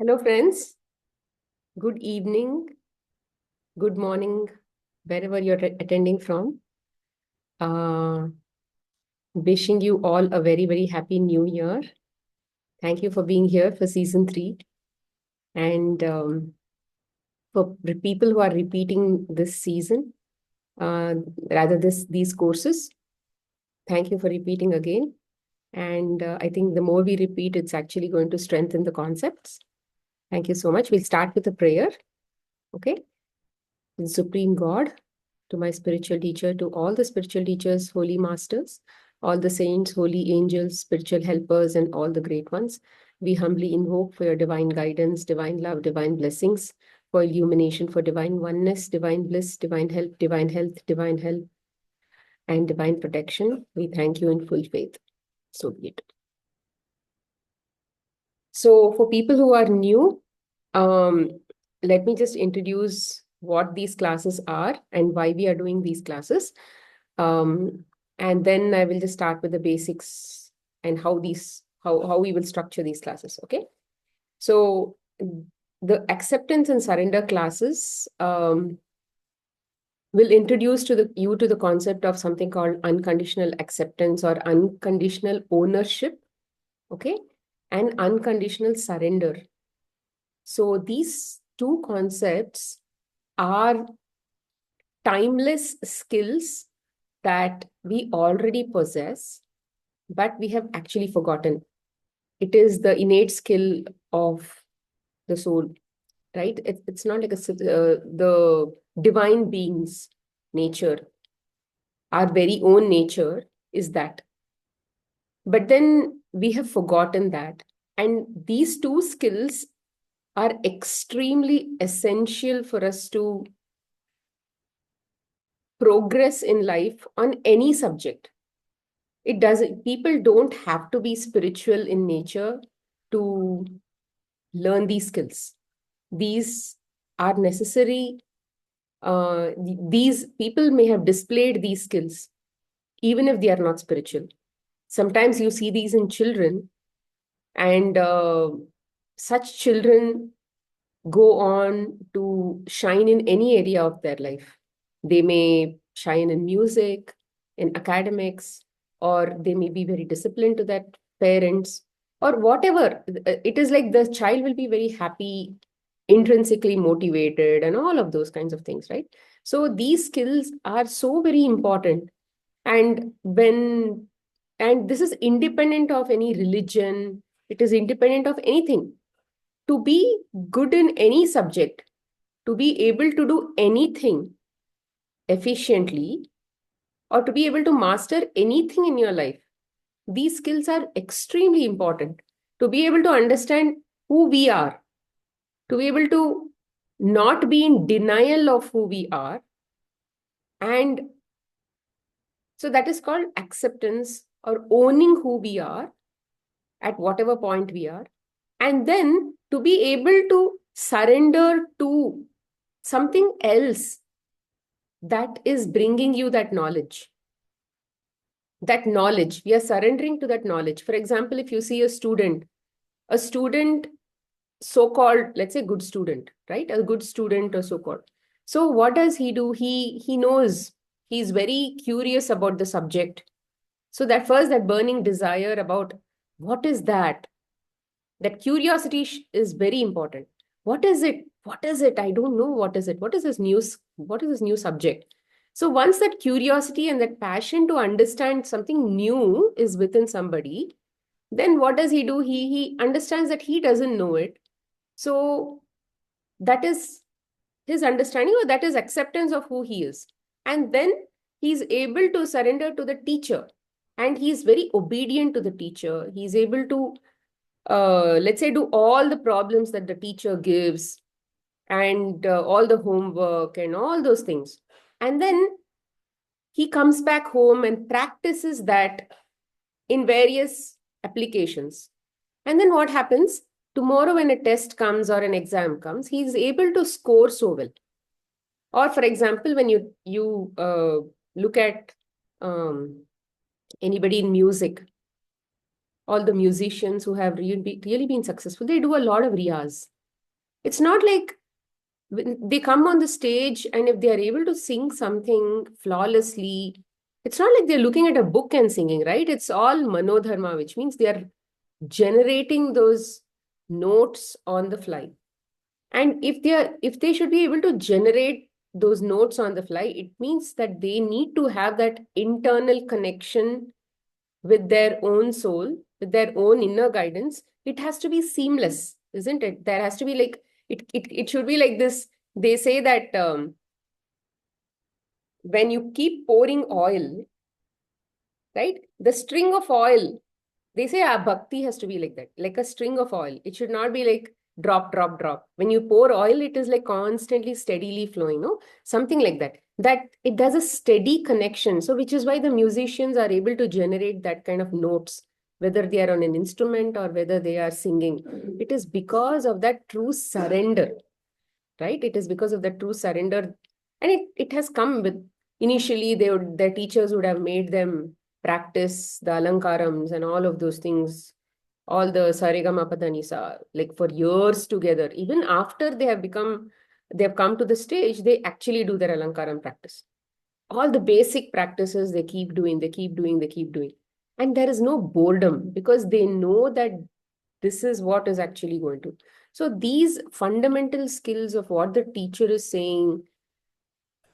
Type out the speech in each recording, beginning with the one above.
Hello, friends. Good evening, good morning, wherever you're attending from. Uh, Wishing you all a very, very happy new year. Thank you for being here for season 3. And for the people who are repeating this season, uh, these courses, thank you for repeating again. And I think the more we repeat, it's actually going to strengthen the concepts. Thank you so much. We'll start with a prayer. Okay. The Supreme God, to my spiritual teacher, to all the spiritual teachers, holy masters, all the saints, holy angels, spiritual helpers, and all the great ones. We humbly invoke for your divine guidance, divine love, divine blessings, for illumination, for divine oneness, divine bliss, divine help, divine health, and divine protection. We thank you in full faith. So be it. So, for people who are new, um, let me just introduce what these classes are and why we are doing these classes. Um, and then I will just start with the basics and how we will structure these classes. Okay. So the acceptance and surrender classes will introduce you to the concept of something called unconditional acceptance or unconditional ownership. Okay. And unconditional surrender. So these two concepts are timeless skills that we already possess, but we have actually forgotten. It is the innate skill of the soul, right? It's not like the divine being's nature, our very own nature is that. But then we have forgotten that. And these two skills are extremely essential for us to progress in life on any subject. It doesn't, people don't have to be spiritual in nature to learn these skills. These are necessary. These people may have displayed these skills, even if they are not spiritual. Sometimes you see these in children, and such children go on to shine in any area of their life. They may shine in music, in academics, or they may be very disciplined to their parents, or whatever. It is like the child will be very happy, intrinsically motivated, and all of those kinds of things, right? So these skills are so very important. And this is independent of any religion, it is independent of anything. To be good in any subject, to be able to do anything efficiently, or to be able to master anything in your life, these skills are extremely important. To be able to understand who we are, to be able to not be in denial of who we are. And so that is called acceptance, or owning who we are at whatever point we are. And then to be able to surrender to something else that is bringing you that knowledge. That knowledge, we are surrendering to that knowledge. For example, if you see a student, so-called, let's say good student, right? A good student or so-called. So what does he do? He knows, he's very curious about the subject. So that first, that burning desire about what is that? That curiosity is very important. What is it? What is it? I don't know. What is it? What is this news? What is this new subject? So once that curiosity and that passion to understand something new is within somebody, then what does he do? He understands that he doesn't know it. So that is his understanding, or that is acceptance of who he is. And then he's able to surrender to the teacher, and he's very obedient to the teacher. He's able to let's say, do all the problems that the teacher gives, and all the homework and all those things. And then he comes back home and practices that in various applications. And then what happens? Tomorrow, when a test comes or an exam comes, he is able to score so well. Or, for example, when you look at anybody in music, all the musicians who have really been successful, they do a lot of riyaz. It's not like when they come on the stage and if they are able to sing something flawlessly, it's not like they're looking at a book and singing, right? It's all manodharma, which means they are generating those notes on the fly. And if they should be able to generate those notes on the fly, it means that they need to have that internal connection with their own soul, with their own inner guidance. It has to be seamless, isn't it? There has to be like it should be like this. They say that when you keep pouring oil, right? The string of oil, they say bhakti has to be like that, like a string of oil. It should not be like drop, drop, drop. When you pour oil, it is like constantly, steadily flowing, no? Something like that. That it does a steady connection. So, which is why the musicians are able to generate that kind of notes, whether they are on an instrument or whether they are singing. It is because of that true surrender, right? It is because of that true surrender. And it has come with, initially, their teachers would have made them practice the alankarams and all of those things, all the Saregama Padanisa, like for years together. Even after they have come to the stage, they actually do their alankaram practice. All the basic practices they keep doing, they keep doing, they keep doing. And there is no boredom because they know that this is what is actually going to. So these fundamental skills of what the teacher is saying,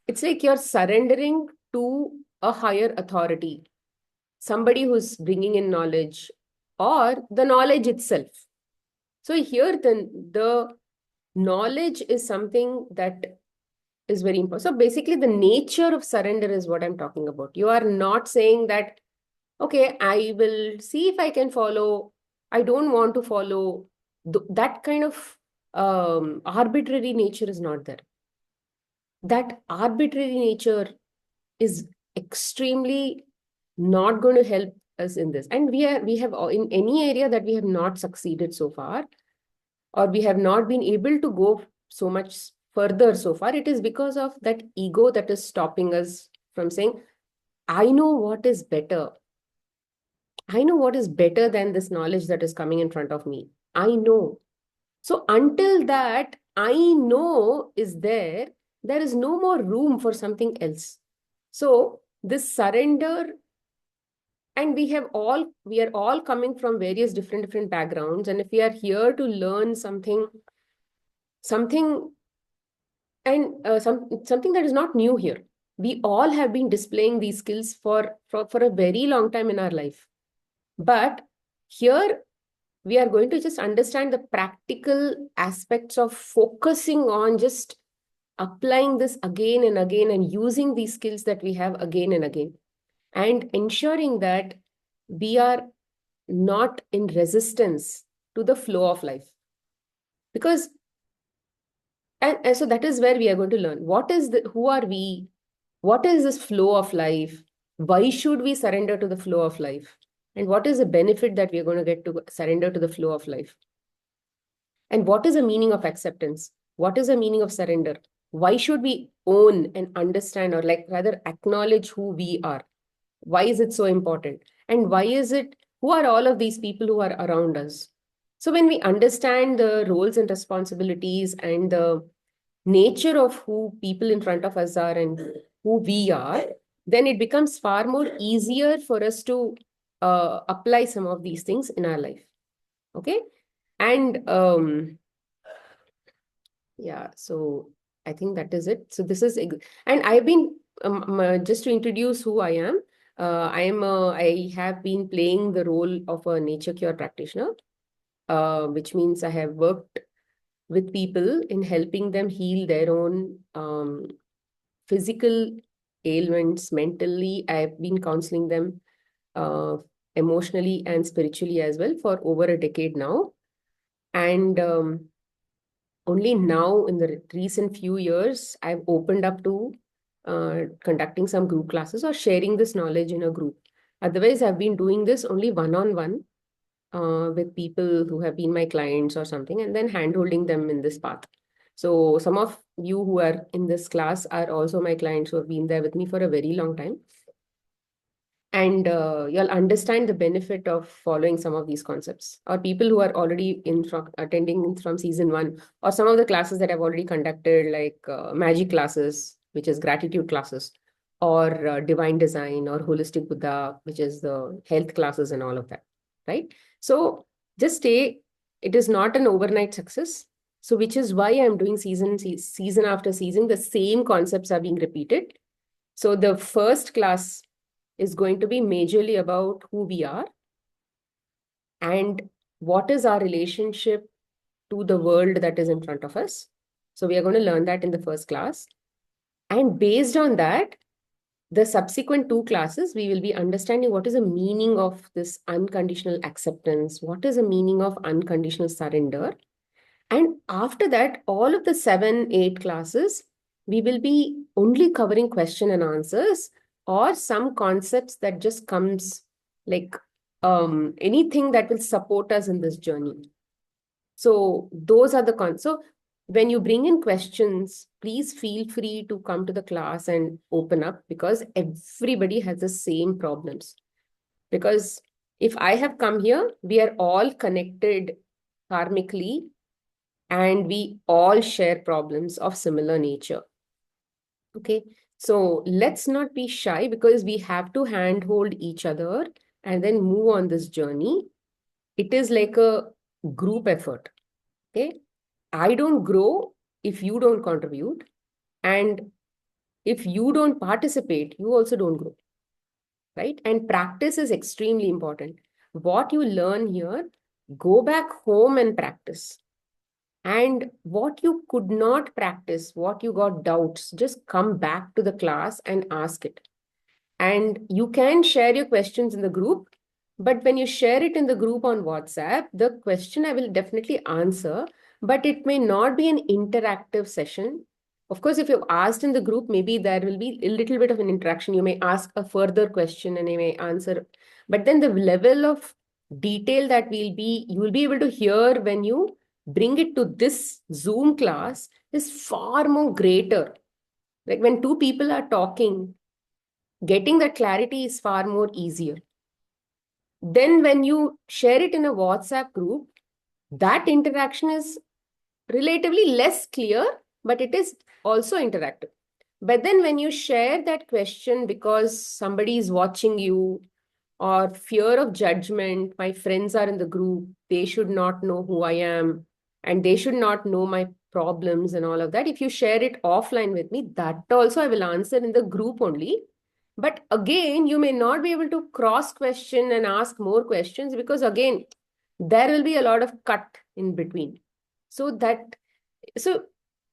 it's like you're surrendering to a higher authority, somebody who's bringing in knowledge or the knowledge itself. So here the knowledge is something that is very important. So basically the nature of surrender is what I'm talking about. You are not saying that, okay, I will see if I can follow. I don't want to follow. That kind of arbitrary nature is not there. That arbitrary nature is extremely not going to help us in this. And we have in any area that we have not succeeded so far, or we have not been able to go so much further so far, it is because of that ego that is stopping us from saying, I know what is better. I know what is better than this knowledge that is coming in front of me. I know. So until that I know is there, there is no more room for something else. So this surrender, and we are all coming from various different backgrounds. And if we are here to learn something something that is not new here, we all have been displaying these skills for a very long time in our life. But here we are going to just understand the practical aspects of focusing on just applying this again and again and using these skills that we have again and again, and ensuring that we are not in resistance to the flow of life. Because, and so that is where we are going to learn who are we, what is this flow of life, why should we surrender to the flow of life, and what is the benefit that we are going to get to surrender to the flow of life, and what is the meaning of acceptance, what is the meaning of surrender, why should we own and understand, or like rather acknowledge who we are, why is it so important, and who are all of these people who are around us. So when we understand the roles and responsibilities and the nature of who people in front of us are and who we are, then it becomes far more easier for us to apply some of these things in our life. Okay. And yeah, so I think that is it. So this is, and I've been, just to introduce who I am, I have been playing the role of a nature cure practitioner, which means I have worked with people in helping them heal their own physical ailments mentally. I've been counseling them emotionally and spiritually as well for over a decade now. And only now in the recent few years, I've opened up to conducting some group classes or sharing this knowledge in a group. Otherwise, I've been doing this only one-on-one with people who have been my clients or something, and then hand-holding them in this path. So some of you who are in this class are also my clients who have been there with me for a very long time. and you'll understand the benefit of following some of these concepts. Or people who are already attending from season one, or some of the classes that I've already conducted, like magic classes, which is gratitude classes, or divine design, or holistic Buddha, which is the health classes and all of that, right? So just stay. It is not an overnight success. So which is why I'm doing season after season, the same concepts are being repeated. So the first class is going to be majorly about who we are and what is our relationship to the world that is in front of us. So we are going to learn that in the first class. And based on that, the subsequent two classes, we will be understanding what is the meaning of this unconditional acceptance, what is the meaning of unconditional surrender. And after that, all of the 7, 8 classes, we will be only covering question and answers, or some concepts that just comes like anything that will support us in this journey. So those are the So when you bring in questions, please feel free to come to the class and open up, because everybody has the same problems. Because if I have come here, we are all connected karmically, and we all share problems of similar nature. Okay, so let's not be shy, because we have to handhold each other and then move on this journey. It is like a group effort. Okay, I don't grow if you don't contribute, and if you don't participate, you also don't grow, right? And practice is extremely important. What you learn here, go back home and practice. And what you could not practice, what you got doubts, just come back to the class and ask it. And you can share your questions in the group, but when you share it in the group on WhatsApp, the question I will definitely answer, but it may not be an interactive session. Of course, if you've asked in the group, maybe there will be a little bit of an interaction. You may ask a further question and I may answer. But then the level of detail that you will be able to hear when you bring it to this Zoom class is far more greater. Like when two people are talking, getting that clarity is far more easier. Then when you share it in a WhatsApp group, that interaction is relatively less clear, but it is also interactive. But then when you share that question because somebody is watching you, or fear of judgment, my friends are in the group, they should not know who I am, and they should not know my problems and all of that. If you share it offline with me, that also I will answer in the group only. But again, you may not be able to cross question and ask more questions, because again, there will be a lot of cut in between. So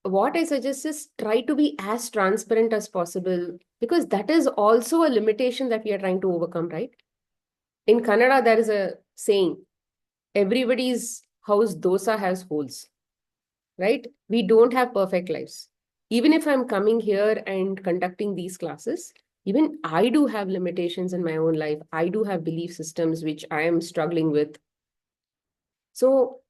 what I suggest is try to be as transparent as possible, because that is also a limitation that we are trying to overcome, right? In Kannada, there is a saying, everybody's house dosa has holes, right? We don't have perfect lives. Even if I'm coming here and conducting these classes, even I do have limitations in my own life. I do have belief systems which I am struggling with. So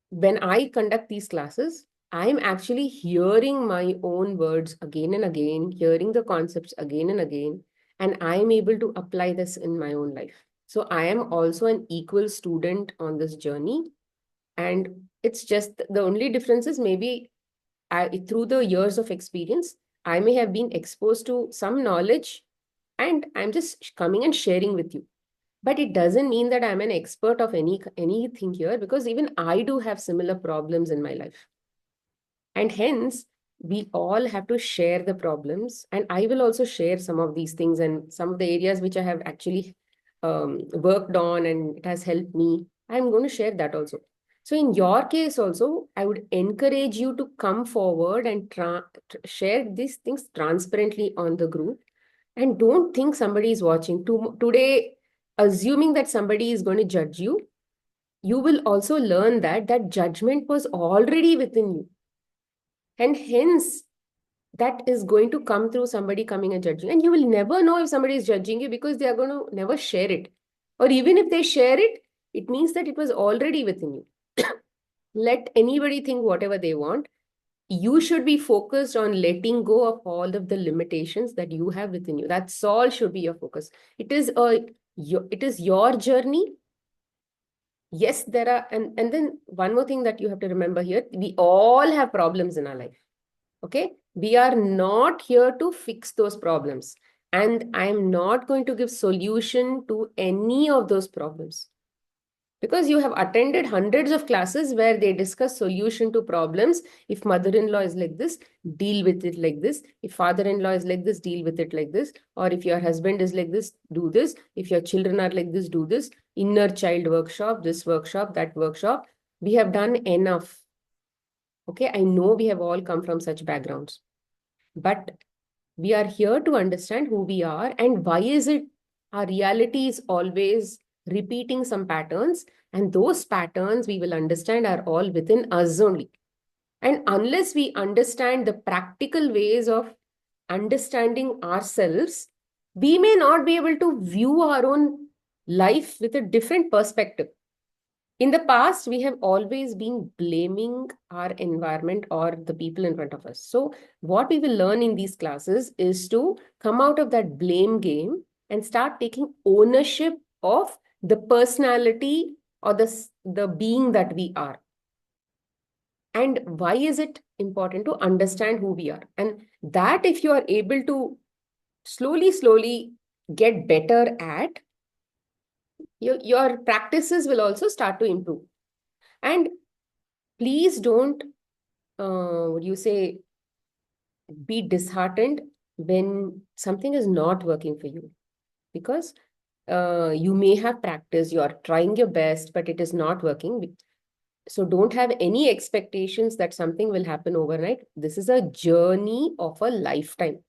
when I conduct these classes, I'm actually hearing my own words again and again, hearing the concepts again and again, and I'm able to apply this in my own life. So I am also an equal student on this journey. And it's just the only difference is maybe through the years of experience, I may have been exposed to some knowledge and I'm just coming and sharing with you. But it doesn't mean that I'm an expert of anything here, because even I do have similar problems in my life. And hence, we all have to share the problems. And I will also share some of these things and some of the areas which I have actually worked on and it has helped me. I'm going to share that also. So in your case also, I would encourage you to come forward and share these things transparently on the group. And don't think somebody is watching. Today, assuming that somebody is going to judge you, you will also learn that that judgment was already within you. And hence, that is going to come through somebody coming and judging. And you will never know if somebody is judging you, because they are going to never share it. Or even if they share it, it means that it was already within you. Let anybody think whatever they want. you should be focused on letting go of all of the limitations that you have within you. That's all should be your focus. It is your journey. Yes, there are, and then one more thing that you have to remember here, we all have problems in our life. Okay, we are not here to fix those problems, and I'm not going to give solution to any of those problems, because you have attended hundreds of classes where they discuss solution to problems. If mother-in-law is like this, deal with it like this. If father-in-law is like this, deal with it like this. Or if your husband is like this, do this. If your children are like this, do this. Inner child workshop, this workshop, that workshop. We have done enough. Okay, I know we have all come from such backgrounds, but we are here to understand who we are and why is it our reality is always repeating some patterns, and those patterns we will understand are all within us only. And unless we understand the practical ways of understanding ourselves, we may not be able to view our own life with a different perspective. In the past, we have always been blaming our environment or the people in front of us. So, what we will learn in these classes is to come out of that blame game and start taking ownership of the personality or the being that we are. And why is it important to understand who we are? And that, if you are able to slowly get better at, your practices will also start to improve. And please don't, would you say, be disheartened when something is not working for you, because you may have practiced, you are trying your best, but it is not working. So don't have any expectations that something will happen overnight. This is a journey of a lifetime.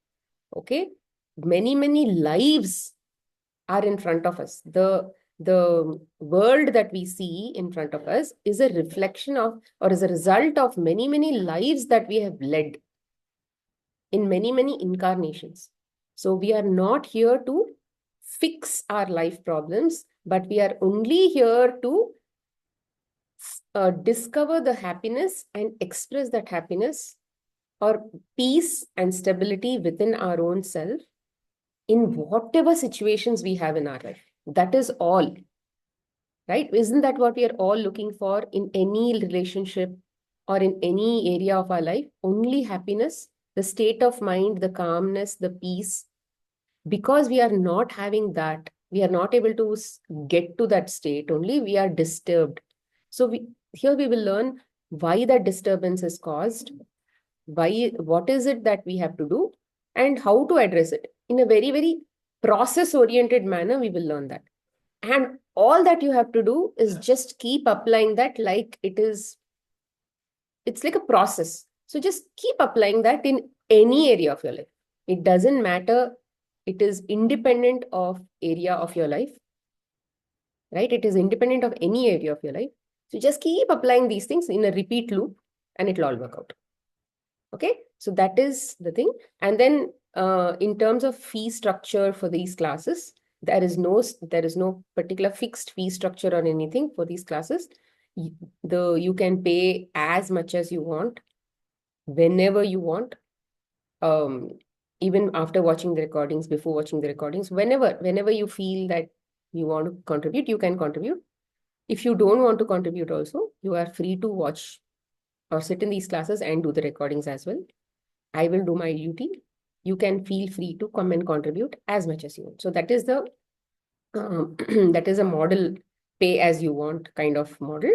Okay, many lives are in front of us. The world that we see in front of us is a reflection of, or is a result of many lives that we have led in many incarnations. So we are not here to fix our life problems, but we are only here to discover the happiness and express that happiness or peace and stability within our own self in whatever situations we have in our life. That is all, right? Isn't that what we are all looking for in any relationship or in any area of our life? Only happiness, the state of mind, the calmness, the peace. Because we are not having that, we are not able to get to that state, only we are disturbed. So here we will learn why that disturbance is caused, what is it that we have to do, and how to address it. In a very process-oriented manner, we will learn that. And all that you have to do is just keep applying that, like it's like a process. So just keep applying that in any area of your life. It doesn't matter. It is independent of area of your life, right? It is independent of any area of your life. So just keep applying these things in a repeat loop and it'll all work out. Okay, so that is the thing. And then in terms of fee structure for these classes, there is no particular fixed fee structure or anything for these classes. You can pay as much as you want, whenever you want, even after watching the recordings, before watching the recordings, whenever you feel that you want to contribute, you can contribute. If you don't want to contribute also, you are free to watch or sit in these classes and do the recordings as well. I will do my duty. You can feel free to come and contribute as much as you want. So that is the that is a model, pay as you want kind of model,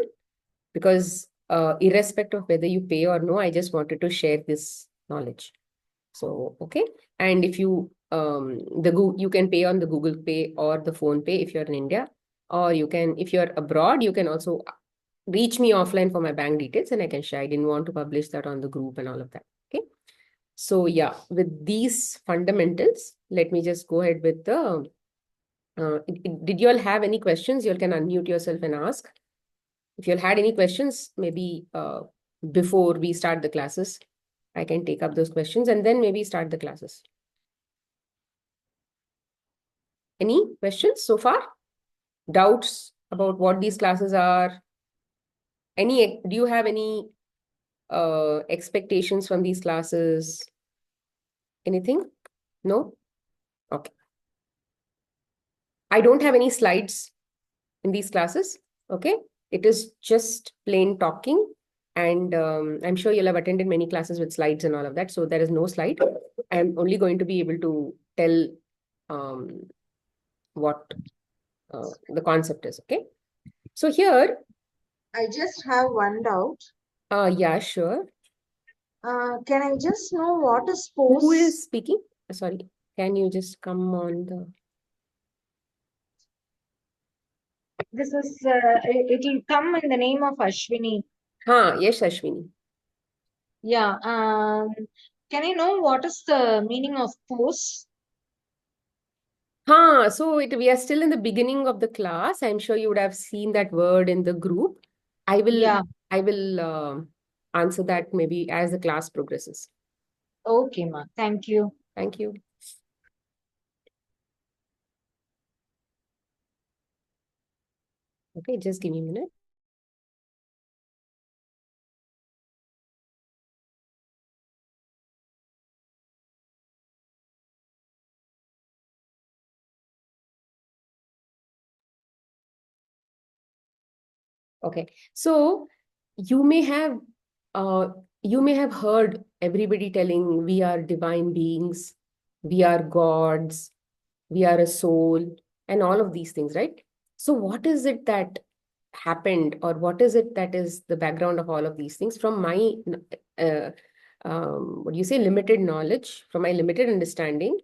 because irrespective of whether you pay or no, I just wanted to share this knowledge. So okay, and if you you can pay on the Google Pay or the Phone Pay if you're in India, or you can, if you're abroad, you can also reach me offline for my bank details and I can share. I didn't want to publish that on the group and all of that. Okay. So yeah, with these fundamentals, let me just go ahead with the, did you all have any questions? You all can unmute yourself and ask. If you all had any questions, maybe before we start the classes, I can take up those questions and then maybe start the classes. Any questions so far? Doubts about what these classes are? Do you have any expectations from these classes? Anything? No? Okay. I don't have any slides in these classes. Okay. It is just plain talking. And I'm sure you'll have attended many classes with slides and all of that. So there is no slide. I'm only going to be able to tell what the concept is. Okay. So here, I just have one doubt. yeah, sure. Can I just know what is Who pose? is speaking? Sorry. Can you just come on the... This is it will come in the name of Ashwini. Yes, Ashwini. Yeah. Can I know what is the meaning of pose? So we are still in the beginning of the class. I'm sure you would have seen that word in the group. I will Yeah. I will answer that maybe as the class progresses. Okay, ma. Thank you. Thank you. Okay, just give me a minute. Okay. So you may have uh, you may have heard everybody telling we are divine beings, we are gods, we are a soul, and all of these things, right? So what is it that happened, or what is it that is the background of all of these things? From my uh, what do you say, limited knowledge, from my limited understanding,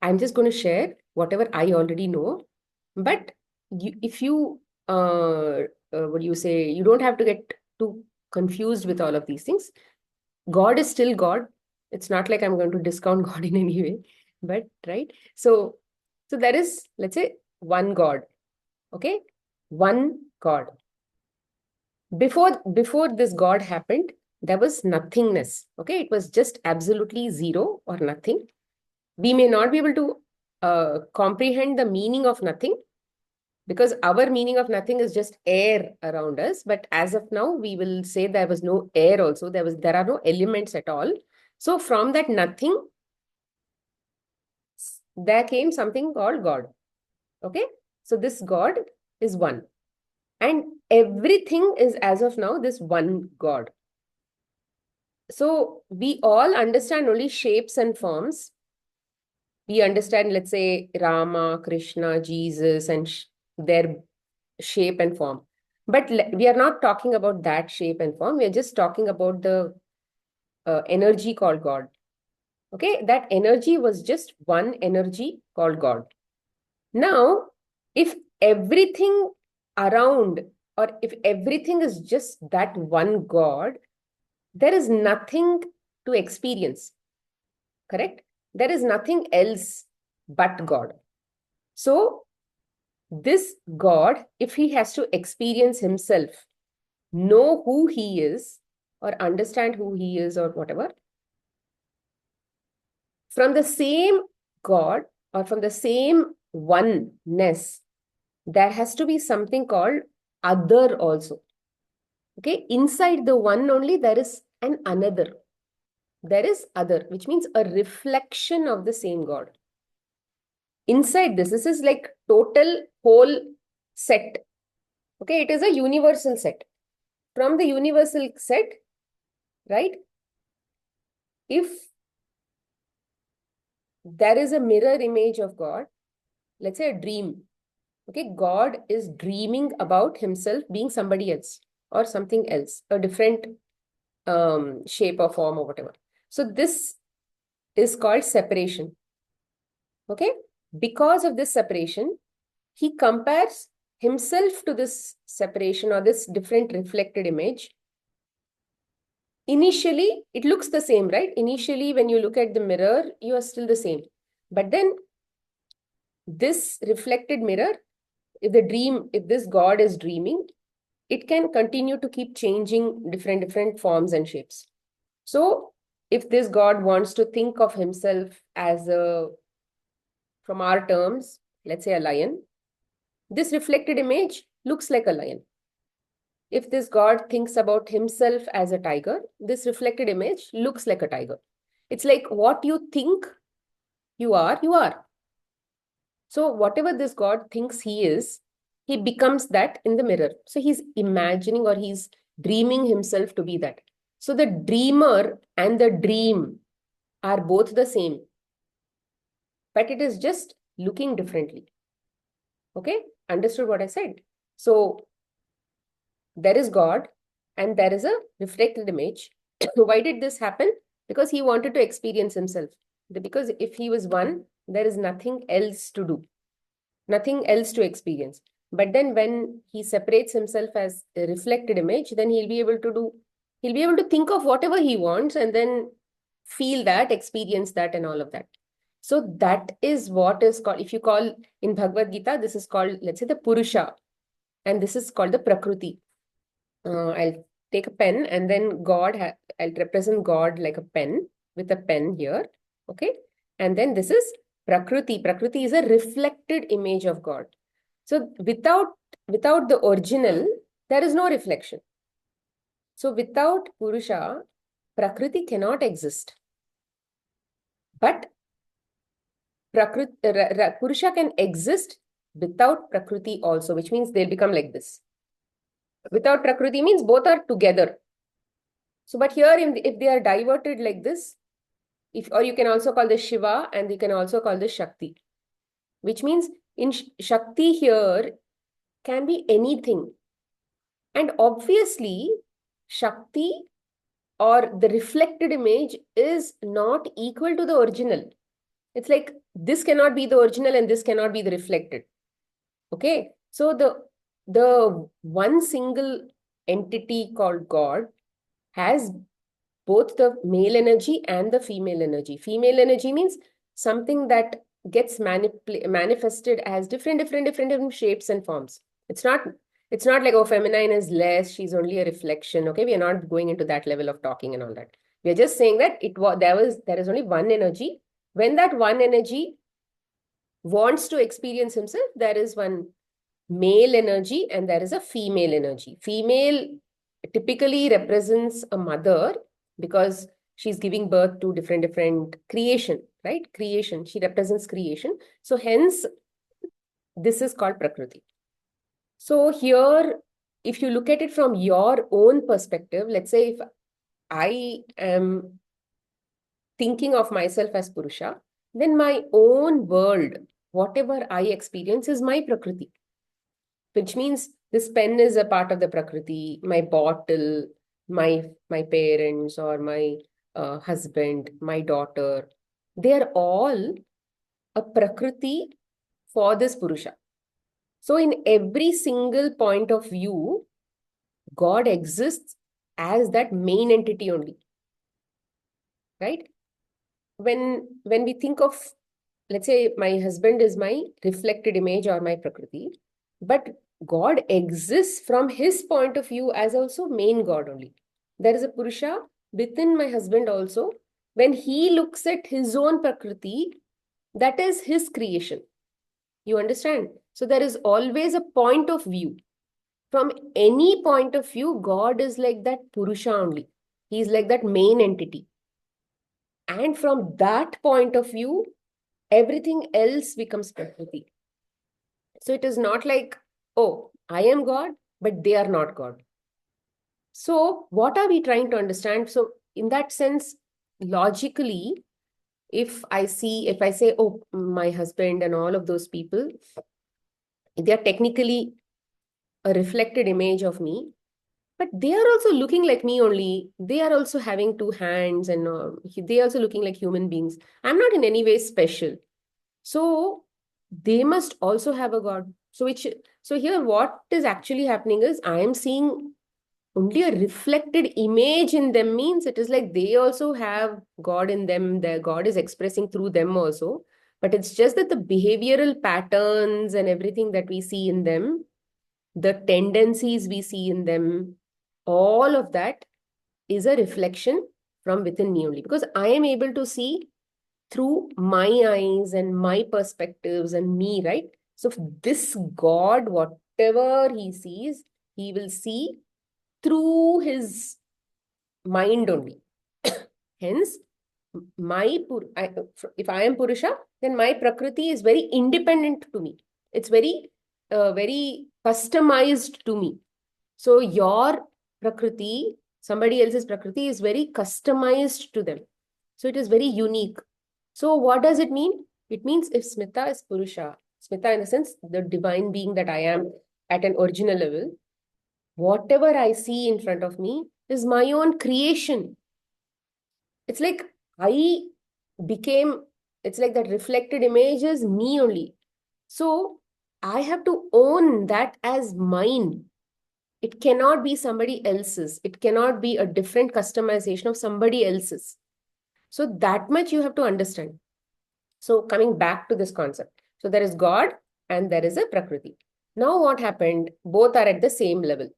I'm just going to share whatever I already know. But if you, what do you say, you don't have to get too confused with all of these things. God is still God. It's not like I'm going to discount God in any way, but right. So there is, let's say, one God. Okay, one God. Before this God happened, there was nothingness. Okay, it was just absolutely zero or nothing. We may not be able to comprehend the meaning of nothing, because our meaning of nothing is just air around us. But as of now, we will say there was no air also. There are no elements at all. So from that nothing, there came something called God. Okay. So this God is one. And everything is, as of now, this one God. So we all understand only shapes and forms. We understand, let's say, Rama, Krishna, Jesus, and their shape and form. But we are not talking about that shape and form. We are just talking about the energy called God. Okay, that energy was just one energy called God. Now, if everything around, or if everything is just that one God, there is nothing to experience, correct? There is nothing else but God. So, this God, if he has to experience himself, know who he is, or understand who he is, or whatever, from the same God, or from the same oneness, there has to be something called other also. Okay, inside the one only, there is an another. There is other, which means a reflection of the same God. Inside this is like total whole set. Okay, it is a universal set. From the universal set, right? If there is a mirror image of God, let's say a dream. Okay, God is dreaming about himself being somebody else or something else, a different shape or form or whatever. So this is called separation. Okay, because of this separation, he compares himself to this separation or this different reflected image. Initially, it looks the same, right? Initially, when you look at the mirror, you are still the same. But then this reflected mirror, if this God is dreaming, it can continue to keep changing different forms and shapes. So if this God wants to think of himself as a, from our terms, let's say a lion, this reflected image looks like a lion. if this God thinks about himself as a tiger, this reflected image looks like a tiger. It's like what you think you are, you are. So whatever this God thinks he is, he becomes that in the mirror. So he's imagining or he's dreaming himself to be that. So the dreamer and the dream are both the same, but it is just looking differently. Okay, understood what I said? So there is God and there is a reflected image. Why did this happen? Because he wanted to experience himself. Because if he was one, there is nothing else to do, nothing else to experience. But then when he separates himself as a reflected image, then he'll be able to think of whatever he wants and then feel that, experience that, and all of that. So that is what is called, if you call in Bhagavad Gita, this is called, let's say, the Purusha, and this is called the Prakriti. I'll take a pen and then I'll represent God like a pen with a pen here. Okay. And then this is Prakriti. Prakriti is a reflected image of God. So without the original, there is no reflection. So without Purusha, Prakriti cannot exist. But Purusha can exist without Prakriti also, which means they'll become like this. Without Prakriti means both are together. So, but here, if they are diverted like this, or you can also call this Shiva and you can also call this Shakti, which means in Shakti here can be anything. And obviously, Shakti or the reflected image is not equal to the original. It's like this cannot be the original and this cannot be the reflected. Okay. So the one single entity called God has both the male energy and the female energy. Female energy means something that gets manifested as different shapes and forms. It's not like, oh, feminine is less, she's only a reflection. Okay, we are not going into that level of talking and all that. We are just saying that there is only one energy. When that one energy wants to experience himself, there is one male energy and there is a female energy. Female typically represents a mother because she's giving birth to different creation, right? Creation. She represents creation. So hence, this is called Prakriti. So here, if you look at it from your own perspective, let's say if I am thinking of myself as Purusha, then my own world, whatever I experience, is my Prakriti, which means this pen is a part of the Prakriti, my bottle, my parents or my husband, my daughter, they are all a Prakriti for this Purusha. So in every single point of view, God exists as that main entity only, right? When we think of, let's say my husband is my reflected image or my Prakriti, but God exists from his point of view as also main God only. There is a Purusha within my husband also. When he looks at his own Prakriti, that is his creation. You understand? So there is always a point of view. From any point of view, God is like that Purusha only. He is like that main entity. And from that point of view, everything else becomes Prakriti. So it is not like, oh, I am God, but they are not God. So what are we trying to understand? So in that sense, logically, if I say, oh, my husband and all of those people, they are technically a reflected image of me, but they are also looking like me only. They are also having two hands and they are also looking like human beings. I'm not in any way special. So they must also have a God. So here what is actually happening is I am seeing only a reflected image in them, means it is like they also have God in them. Their God is expressing through them also. But it's just that the behavioral patterns and everything that we see in them, the tendencies we see in them, all of that is a reflection from within me only. Because I am able to see through my eyes and my perspectives and me, right? So this God, whatever he sees, he will see through his mind only. Hence, if I am Purusha, then my Prakriti is very independent to me. It's very customized to me. So your Prakriti, somebody else's Prakriti is very customized to them. So it is very unique. So what does it mean? It means if Smita is Purusha, Smita in the sense, the divine being that I am at an original level, whatever I see in front of me is my own creation. It's like I became, it's like that reflected image is me only. So I have to own that as mine. It cannot be somebody else's. It cannot be a different customization of somebody else's. So that much you have to understand. So coming back to this concept. So there is God and there is a Prakriti. Now what happened? Both are at the same level.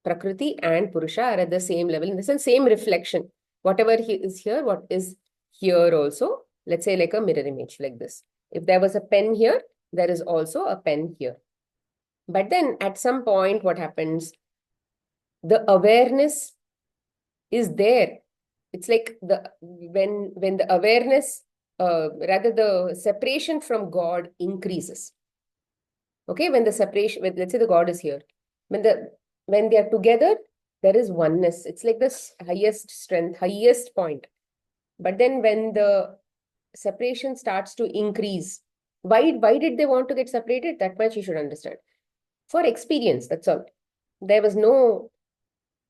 Prakriti and Purusha are at the same level, in the sense, same reflection. Whatever is here, what is here also, let's say like a mirror image like this. If there was a pen here, there is also a pen here. But then at some point, what happens? The awareness is there. It's like when the awareness, rather the separation from God increases. Okay, when the separation, let's say the God is here, when they are together, there is oneness. It's like this highest strength, highest point. But then when the separation starts to increase, why did they want to get separated? That much you should understand. For experience, that's all. There was no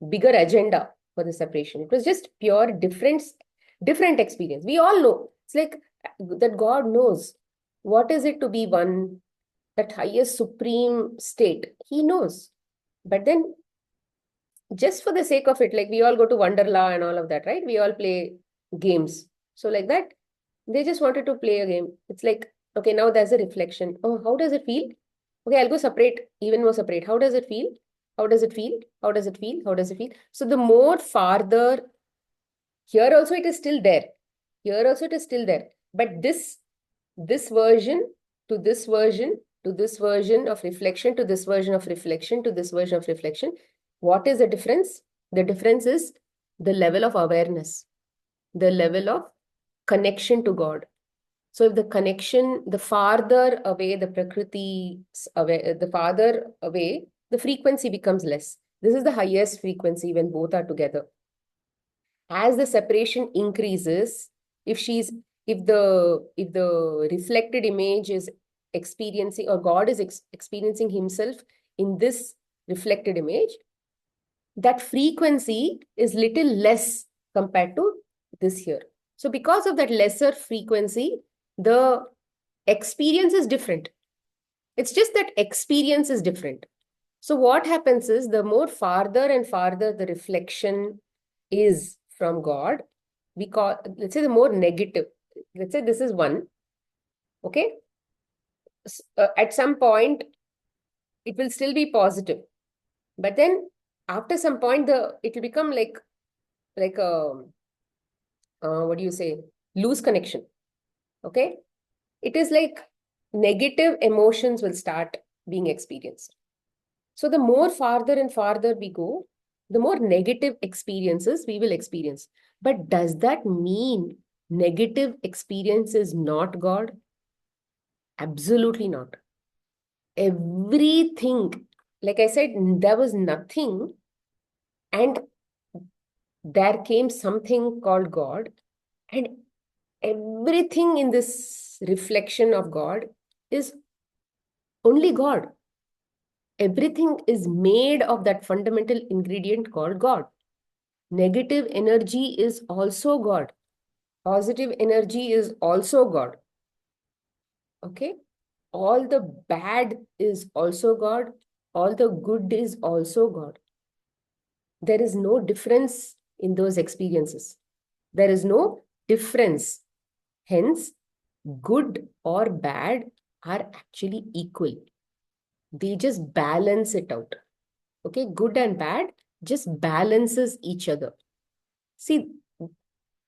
bigger agenda for the separation. It was just pure different experience. We all know. It's like that God knows what is it to be one, that highest supreme state. He knows. But then just for the sake of it, like we all go to Wonderla and all of that, right? We all play games. So like that, they just wanted to play a game. It's like, okay, now there's a reflection. Oh, how does it feel? Okay, I'll go separate, even more separate. How does it feel? How does it feel? How does it feel? How does it feel? So the more farther, here also it is still there. Here also it is still there. But this version to this version to this version of reflection to this version of reflection to this version of reflection, what is the difference? The difference is the level of awareness, the level of connection to God. So if the connection, the farther away the Prakriti, the farther away, the frequency becomes less. This is the highest frequency when both are together. As the separation increases, if the reflected image is experiencing, or God is experiencing himself in this reflected image, that frequency is little less compared to this here. So because of that lesser frequency, the experience is different. It's just that experience is different. So what happens is, the more farther and farther the reflection is from God, let's say the more negative, let's say this is one, okay? At some point, it will still be positive. But then after some point, it will become like a, what do you say, loose connection, okay? It is like negative emotions will start being experienced. So the more farther and farther we go, the more negative experiences we will experience. But does that mean negative experience is not God? Absolutely not. Everything, like I said, there was nothing, and there came something called God, and everything in this reflection of God is only God. Everything is made of that fundamental ingredient called God. Negative energy is also God. Positive energy is also God. Okay? All the bad is also God. All the good is also God. There is no difference in those experiences. There is no difference. Hence, good or bad are actually equal. They just balance it out. Okay? Good and bad just balances each other. See,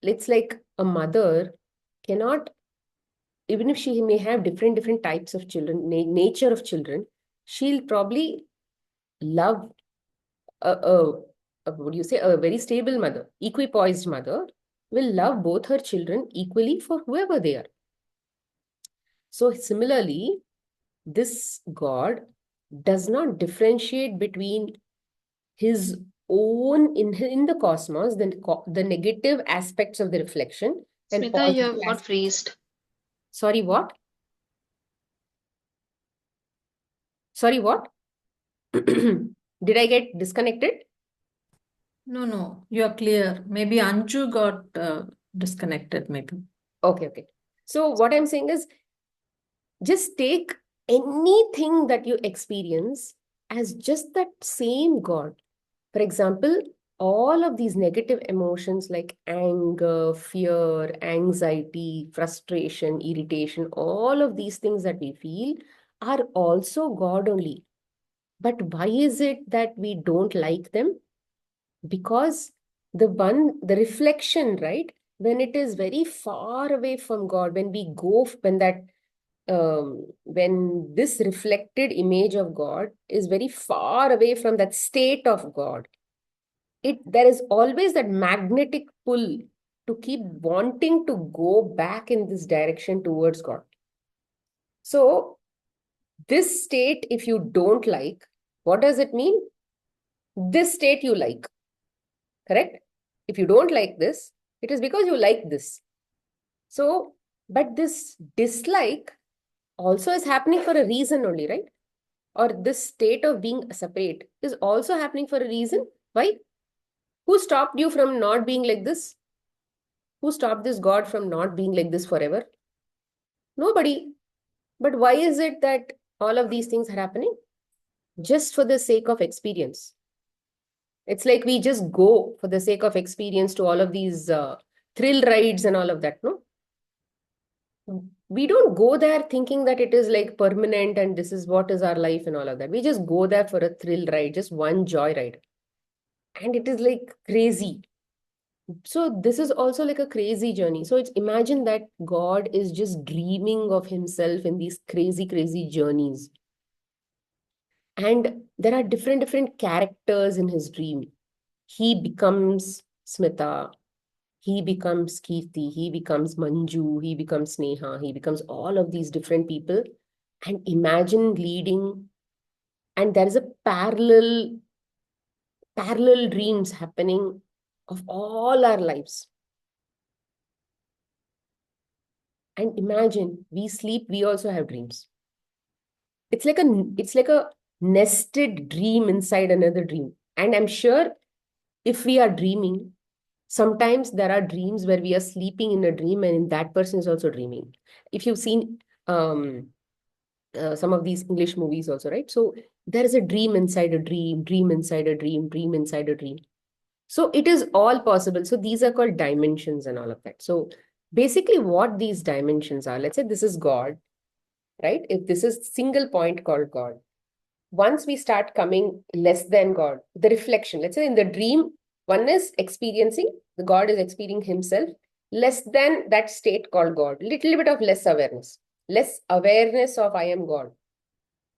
it's like a mother cannot, even if she may have different types of children, nature of children, she'll probably love what do you say, a very stable mother, equipoised mother, will love both her children equally for whoever they are. So similarly, this God does not differentiate between his own in the cosmos, the negative aspects of the reflection and Smita, you positive have got aspects. freezed. Sorry, what? Sorry, what? Did I get disconnected? No, you are clear. Maybe Anju got disconnected, maybe. Okay. So what I'm saying is, just take anything that you experience as just that same God. For example, all of these negative emotions like anger, fear, anxiety, frustration, irritation, all of these things that we feel are also God only. But why is it that we don't like them? Because the reflection, right? When it is very far away from God, when this reflected image of God is very far away from that state of God, there is always that magnetic pull to keep wanting to go back in this direction towards God. So this state, if you don't like, what does it mean? This state you like, correct? If you don't like this, it is because you like this. So, but this dislike also is happening for a reason only, right? Or this state of being separate is also happening for a reason. Why? Who stopped you from not being like this? Who stopped this God from not being like this forever? Nobody. But why is it that all of these things are happening? Just for the sake of experience. It's like we just go for the sake of experience to all of these thrill rides and all of that, no? We don't go there thinking that it is like permanent and this is what is our life and all of that. We just go there for a thrill ride, just one joy ride. And it is like crazy. So this is also like a crazy journey. So it's imagine that God is just dreaming of himself in these crazy journeys. And there are different characters in his dream. He becomes Smita, he becomes Kirti, he becomes Manju, he becomes Sneha, he becomes all of these different people. And imagine leading, and there is a parallel dreams happening of all our lives. And imagine we sleep, we also have dreams. It's like a nested dream inside another dream. And I'm sure if we are dreaming, sometimes there are dreams where we are sleeping in a dream and that person is also dreaming. If you've seen some of these English movies also, right? So there is a dream inside a dream, dream inside a dream, dream inside a dream. So it is all possible. So these are called dimensions and all of that. So basically what these dimensions are, let's say this is God, right? If this is single point called God, once we start coming less than God, the reflection, let's say in the dream, one is experiencing, the God is experiencing himself, less than that state called God, little bit of less awareness of I am God.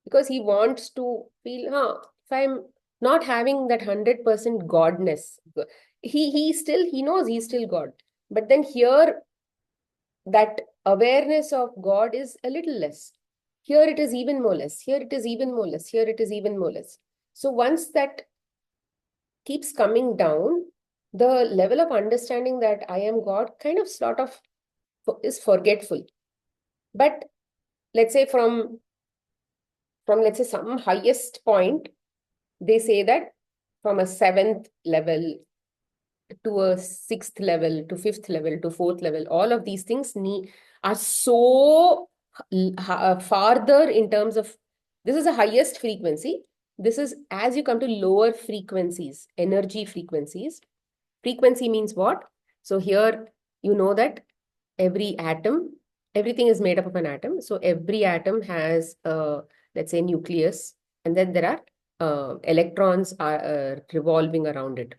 Because he wants to feel, if I'm not having that 100% Godness, he knows he's still God. But then here, that awareness of God is a little less. Here it is even more less. Here it is even more less. Here it is even more less. So once that keeps coming down, the level of understanding that I am God kind of sort of is forgetful. But let's say from let's say some highest point, they say that from a 7th level to a 6th level to 5th level to 4th level, all of these things are so farther in terms of, this is the highest frequency. This is as you come to lower frequencies, energy frequencies. Frequency means what? So here you know that everything is made up of an atom. So every atom has let's say nucleus, and then there are electrons are revolving around it.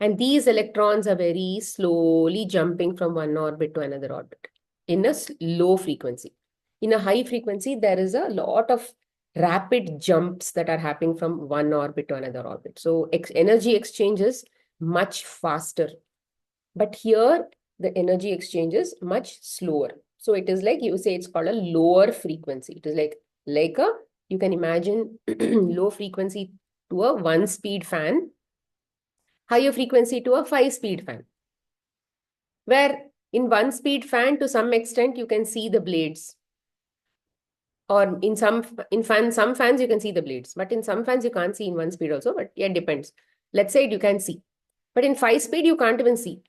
And these electrons are very slowly jumping from one orbit to another orbit in a low frequency. In a high frequency, there is a lot of rapid jumps that are happening from one orbit to another orbit. So energy exchange is much faster. But here, the energy exchange is much slower. So it is like you say it's called a lower frequency. It is like a, you can imagine low frequency to a 1-speed fan, higher frequency to a 5-speed fan. Where in 1-speed fan, to some extent, you can see the blades. Or some fans you can see the blades, but in some fans you can't see in 1 speed also. But yeah, it depends. Let's say you can see, but in 5-speed you can't even see.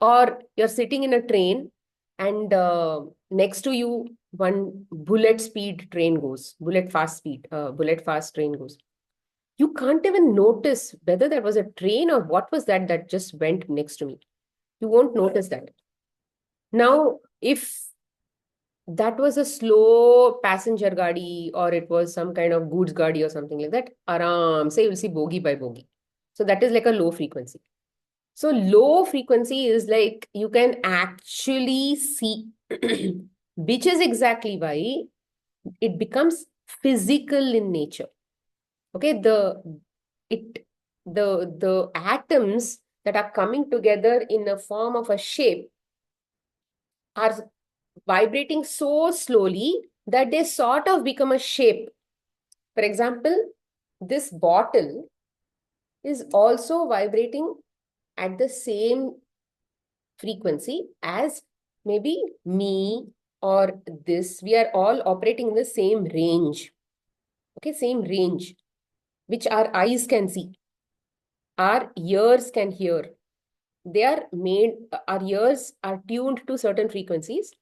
Or you're sitting in a train and next to you one bullet fast train goes. You can't even notice whether that was a train or what was that just went next to me. You won't notice that. Now, if that was a slow passenger gadi or it was some kind of goods gadi or something like that, aram say you'll see bogie by bogie. So that is like a low frequency. So low frequency is like you can actually see, which is exactly why it becomes physical in nature. Okay, the atoms that are coming together in a form of a shape are vibrating so slowly that they sort of become a shape. For example, this bottle is also vibrating at the same frequency as maybe me or this. We are all operating in the same range. Okay, same range, which our eyes can see, our ears can hear. Our ears are tuned to certain frequencies.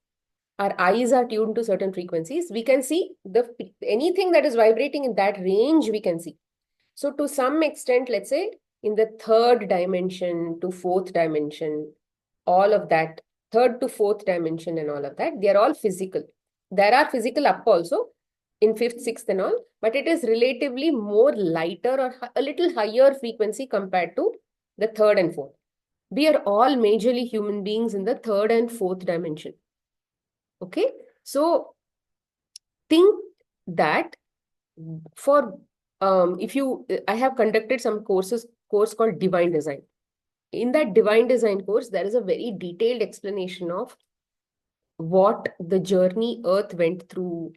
Our eyes are tuned to certain frequencies. We can see anything that is vibrating in that range, we can see. So to some extent, let's say in the 3rd dimension to 4th dimension, all of that, 3rd to 4th dimension and all of that, they are all physical. There are physical up also in 5th, 6th and all, but it is relatively more lighter or a little higher frequency compared to the 3rd and 4th. We are all majorly human beings in the 3rd and 4th dimension. Okay, so think that for I have conducted some course called Divine Design. In that Divine Design course, there is a very detailed explanation of what the journey Earth went through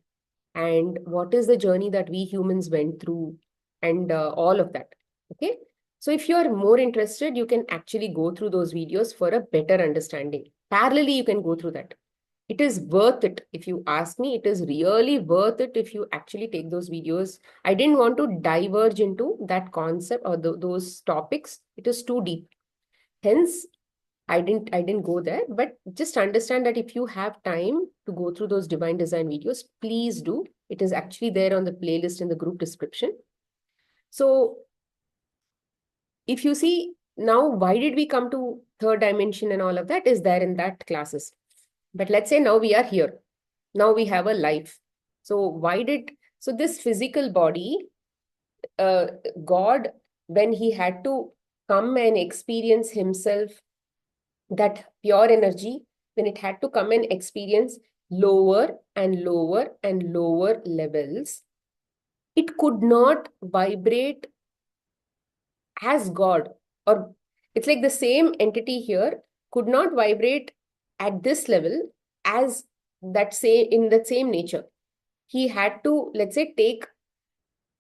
and what is the journey that we humans went through and all of that. Okay, so if you are more interested, you can actually go through those videos for a better understanding. Parallelly, you can go through that. It is worth it. If you ask me, it is really worth it if you actually take those videos. I didn't want to diverge into that concept or those topics. It is too deep. Hence, I didn't go there, but just understand that if you have time to go through those Divine Design videos, please do. It is actually there on the playlist in the group description. So if you see now, why did we come to 3rd dimension and all of that is there in that classes. But let's say now we are here. Now we have a life. So this physical body, God, when he had to come and experience himself, that pure energy, when it had to come and experience lower and lower and lower levels, it could not vibrate as God, or it's like the same entity here could not vibrate at this level as in that same nature. He had to, let's say, take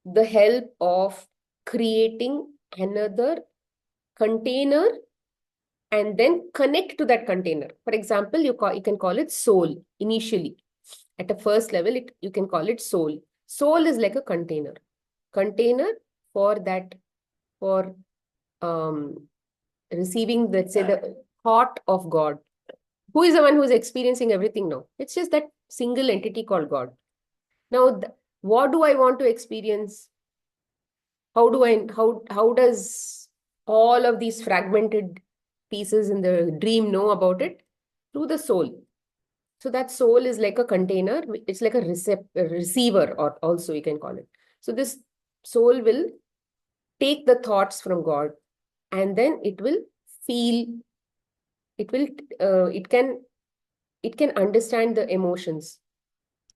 the help of creating another container and then connect to that container. For example, you can call it soul initially. At a first level, you can call it soul. Soul is like a container for receiving, let's say, the thought of God. Who is the one who is experiencing everything now? It's just that single entity called God. Now, what do I want to experience? How does all of these fragmented pieces in the dream know about it? Through the soul. So that soul is like a container. It's like a receiver, or also you can call it. So this soul will take the thoughts from God, and then it will feel. It can understand the emotions.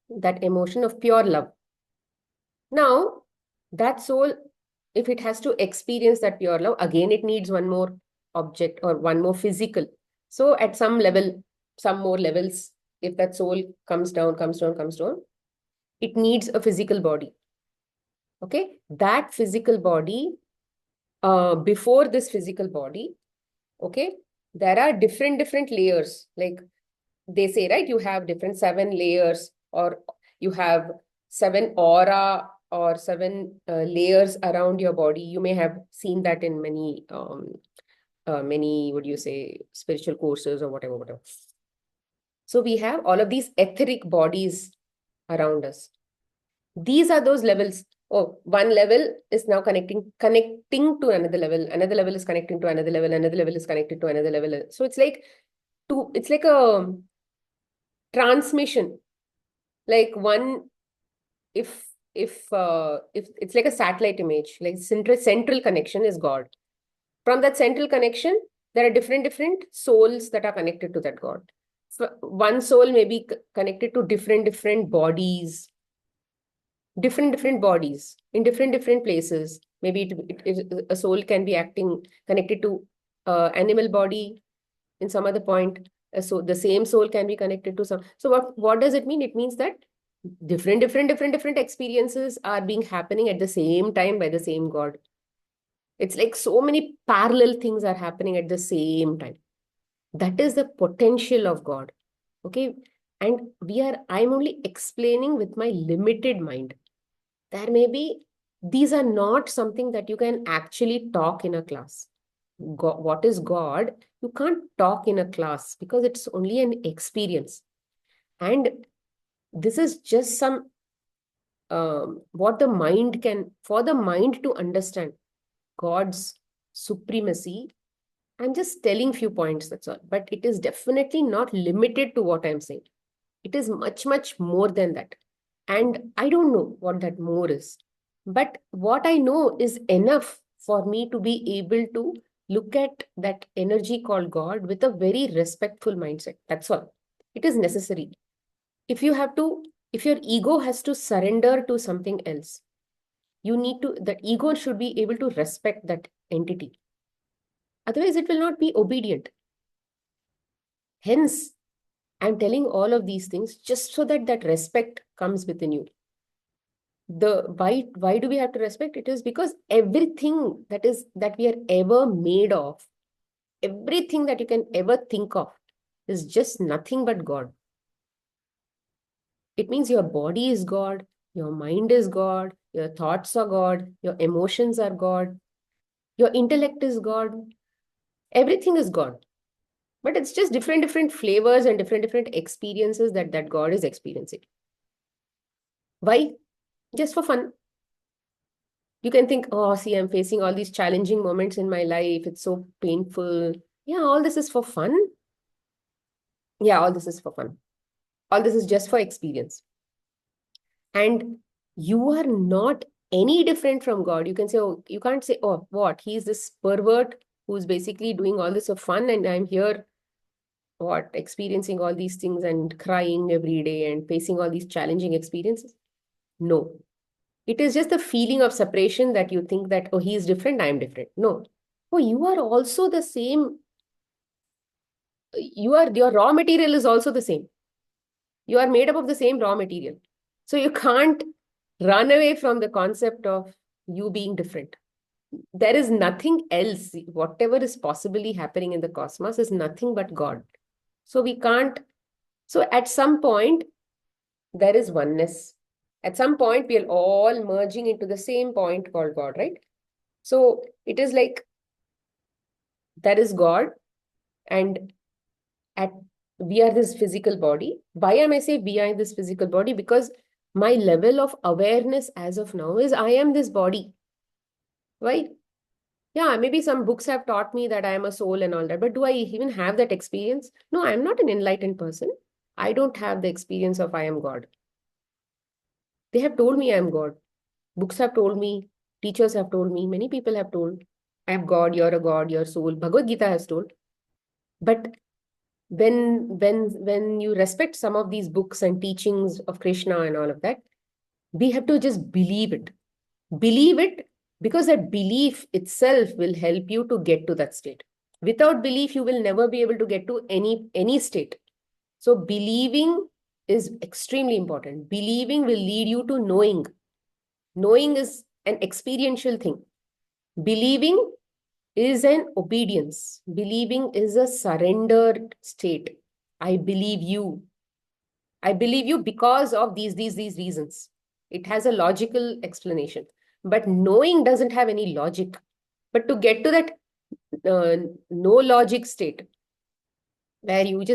That emotion of pure love. Now, that soul, if it has to experience that pure love, again, it needs one more object or one more physical. So at some level, some more levels, if that soul comes down, it needs a physical body. Okay, that physical body, before this physical body, okay, there are different layers. Like they say, right, you have different 7 layers, or you have 7 aura or 7 layers around your body. You may have seen that in many, what do you say, spiritual courses or whatever. So we have all of these etheric bodies around us. These are those levels. Oh, one level is now connecting to another level. Another level is connecting to another level. Another level is connected to another level. So it's like a transmission. Like one, if it's like a satellite image, like central connection is God. From that central connection, there are different souls that are connected to that God. So one soul may be connected to different bodies, different bodies in different places. Maybe a soul can be connected to animal body in some other point. So the same soul can be connected to some. So what does it mean? It means that different experiences are being happening at the same time by the same God. It's like so many parallel things are happening at the same time. That is the potential of God. Okay. And I'm only explaining with my limited mind. There may be, these are not something that you can actually talk in a class. God, what is God? You can't talk in a class because it's only an experience. And this is just some, what the mind can, for the mind to understand God's supremacy. I'm just telling few points, that's all. But it is definitely not limited to what I'm saying. It is much more than that. And I don't know what that more is. But what I know is enough for me to be able to look at that energy called God with a very respectful mindset. That's all. It is necessary. If your ego has to surrender to something else, that ego should be able to respect that entity. Otherwise, it will not be obedient. Hence, I'm telling all of these things just so that that respect comes within you. Why do we have to respect? It is because everything that we are ever made of, everything that you can ever think of, is just nothing but God. It means your body is God, your mind is God, your thoughts are God, your emotions are God, your intellect is God, everything is God. But it's just different flavors and different experiences that God is experiencing. Why? Just for fun. You can think, oh, see, I'm facing all these challenging moments in my life. It's so painful. Yeah, all this is for fun. Yeah, all this is for fun. All this is just for experience. And you are not any different from God. You can say, oh, you can't say, oh, what? He's this pervert who's basically doing all this for fun, and I'm here, what, experiencing all these things and crying every day and facing all these challenging experiences. No. It is just the feeling of separation that you think that, oh, he is different, I'm different. No. Oh, you are also the same. Your raw material is also the same. You are made up of the same raw material. So you can't run away from the concept of you being different. There is nothing else. Whatever is possibly happening in the cosmos is nothing but God. So we can't. So at some point, there is oneness. At some point, we are all merging into the same point called God, right? So it is like there is God, and we are this physical body. Why am I say we are this physical body? Because my level of awareness as of now is I am this body. Why? Yeah, maybe some books have taught me that I am a soul and all that, but do I even have that experience? No, I'm not an enlightened person. I don't have the experience of I am God. They have told me I am God. Books have told me, teachers have told me, many people have told, I am God, you're a God, you're soul. Bhagavad Gita has told. But when you respect some of these books and teachings of Krishna and all of that, We have to just believe it. Believe it, because that belief itself will help you to get to that state. Without belief, you will never be able to get to any state. So believing is extremely important. Believing will lead you to knowing. Knowing is an experiential thing. Believing is an obedience. Believing is a surrendered state. I believe you. I believe you because of these reasons. It has a logical explanation. But knowing doesn't have any logic. But to get to that no logic state, where it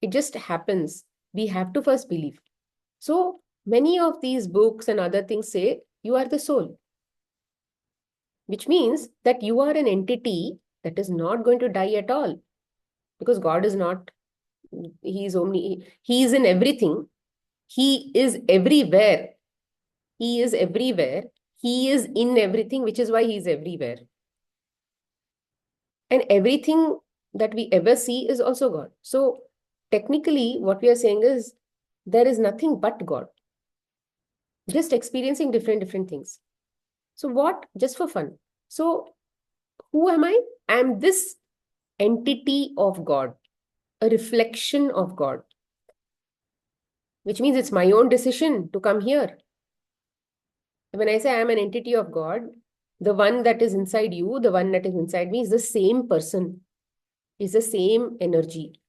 just happens, we have to first believe. So many of these books and other things say you are the soul, which means that you are an entity that is not going to die at all, because God is not, he is in everything. He is everywhere. He is everywhere. He is in everything, which is why he is everywhere. And everything that we ever see is also God. So technically, what we are saying is there is nothing but God, just experiencing different things. So what? Just for fun. So who am I? I am this entity of God, a reflection of God, which means it's my own decision to come here. When I say I am an entity of God, the one that is inside you, the one that is inside me is the same person, is the same energy.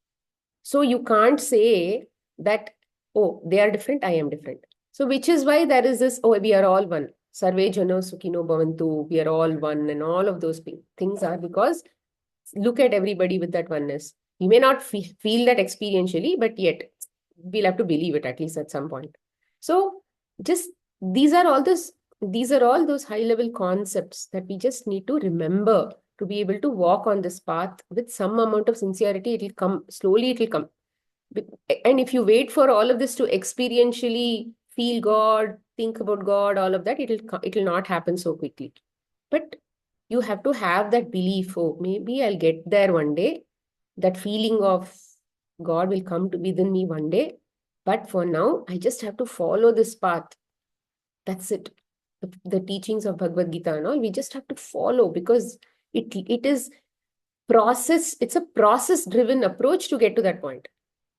So you can't say that, oh, they are different, I am different. So which is why there is this, oh, we are all one. Sarve jano sukhino bhavantu, we are all one, and all of those things are because look at everybody with that oneness. You may not feel that experientially, but yet we'll have to believe it at least at some point. So just these are all those high level concepts that we just need to remember to be able to walk on this path with some amount of sincerity. It will come slowly, it will come. And if you wait for all of this to experientially feel God, think about God, all of that, it will not happen so quickly. But you have to have that belief, oh, maybe I'll get there one day. That feeling of God will come to within me one day. But for now, I just have to follow this path. That's it. The teachings of Bhagavad Gita and all, we just have to follow, because it is process. It's a process-driven approach to get to that point.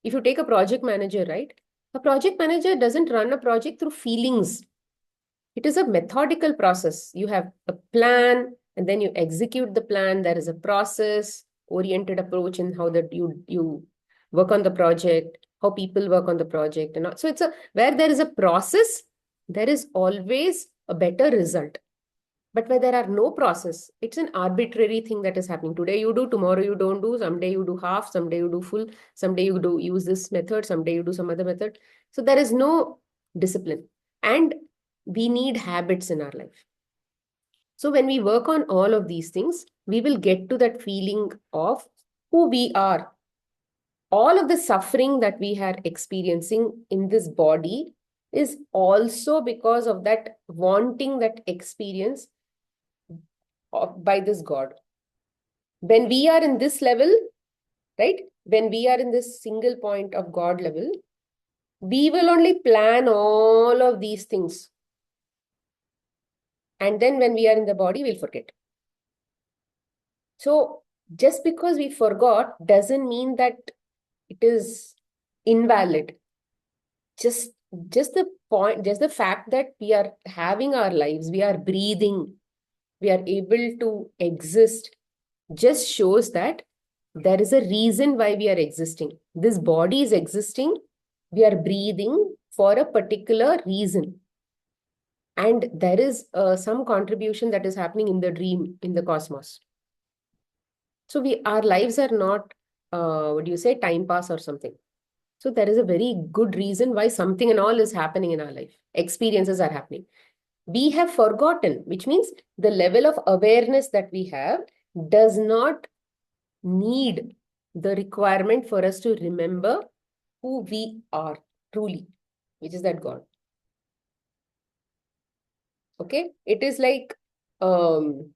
If you take a project manager, right? A project manager doesn't run a project through feelings. It is a methodical process. You have a plan, and then you execute the plan. There is a process-oriented approach in how that you work on the project, how people work on the project, and all. So it's where there is a process, there is always a better result. But where there are no process, it's an arbitrary thing that is happening. Today you do, tomorrow you don't do, someday you do half, someday you do full, someday you do use this method, someday you do some other method. So there is no discipline. And we need habits in our life. So when we work on all of these things, we will get to that feeling of who we are. All of the suffering that we are experiencing in this body is also because of that wanting that experience by this God. When we are in this level, right? When we are in this single point of God level, we will only plan all of these things. And then when we are in the body, we'll forget. So just because we forgot doesn't mean that it is invalid. Just the fact that we are having our lives, we are breathing, we are able to exist, just shows that there is a reason why we are existing. This body is existing. We are breathing for a particular reason. And there is some contribution that is happening in the dream, in the cosmos. So our lives are not, time pass or something. So there is a very good reason why something and all is happening in our life. Experiences are happening. We have forgotten, which means the level of awareness that we have does not need the requirement for us to remember who we are truly, which is that God. Okay? It is like when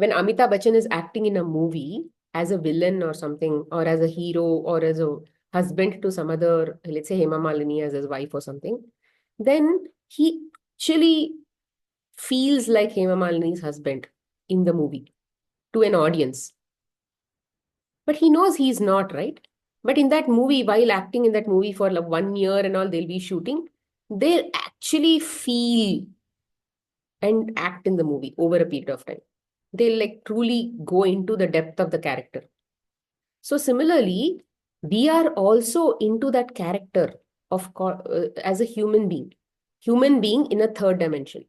Amitabh Bachchan is acting in a movie as a villain or something, or as a hero, or as a husband to some other, let's say Hema Malini as his wife or something. then he actually feels like Hema Malini's husband in the movie to an audience. But he knows he's not, right? But in that movie, while acting in that movie for like 1 year and all, they'll be shooting, they'll actually feel and act in the movie over a period of time. They'll like truly go into the depth of the character. So similarly, we are also into that character of as a human being in a third dimension.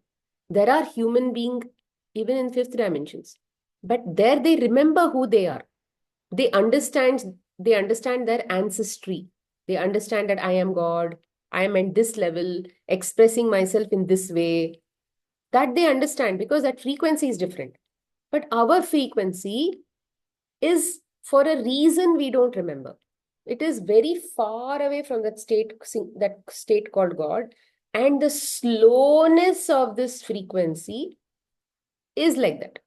There are human being even in fifth dimensions, but there they remember who they are. They understand their ancestry. They understand that I am God. I am at this level, expressing myself in this way. That they understand because that frequency is different. But our frequency is for a reason we don't remember. It is very far away from that state called God. And the slowness of this frequency is like that.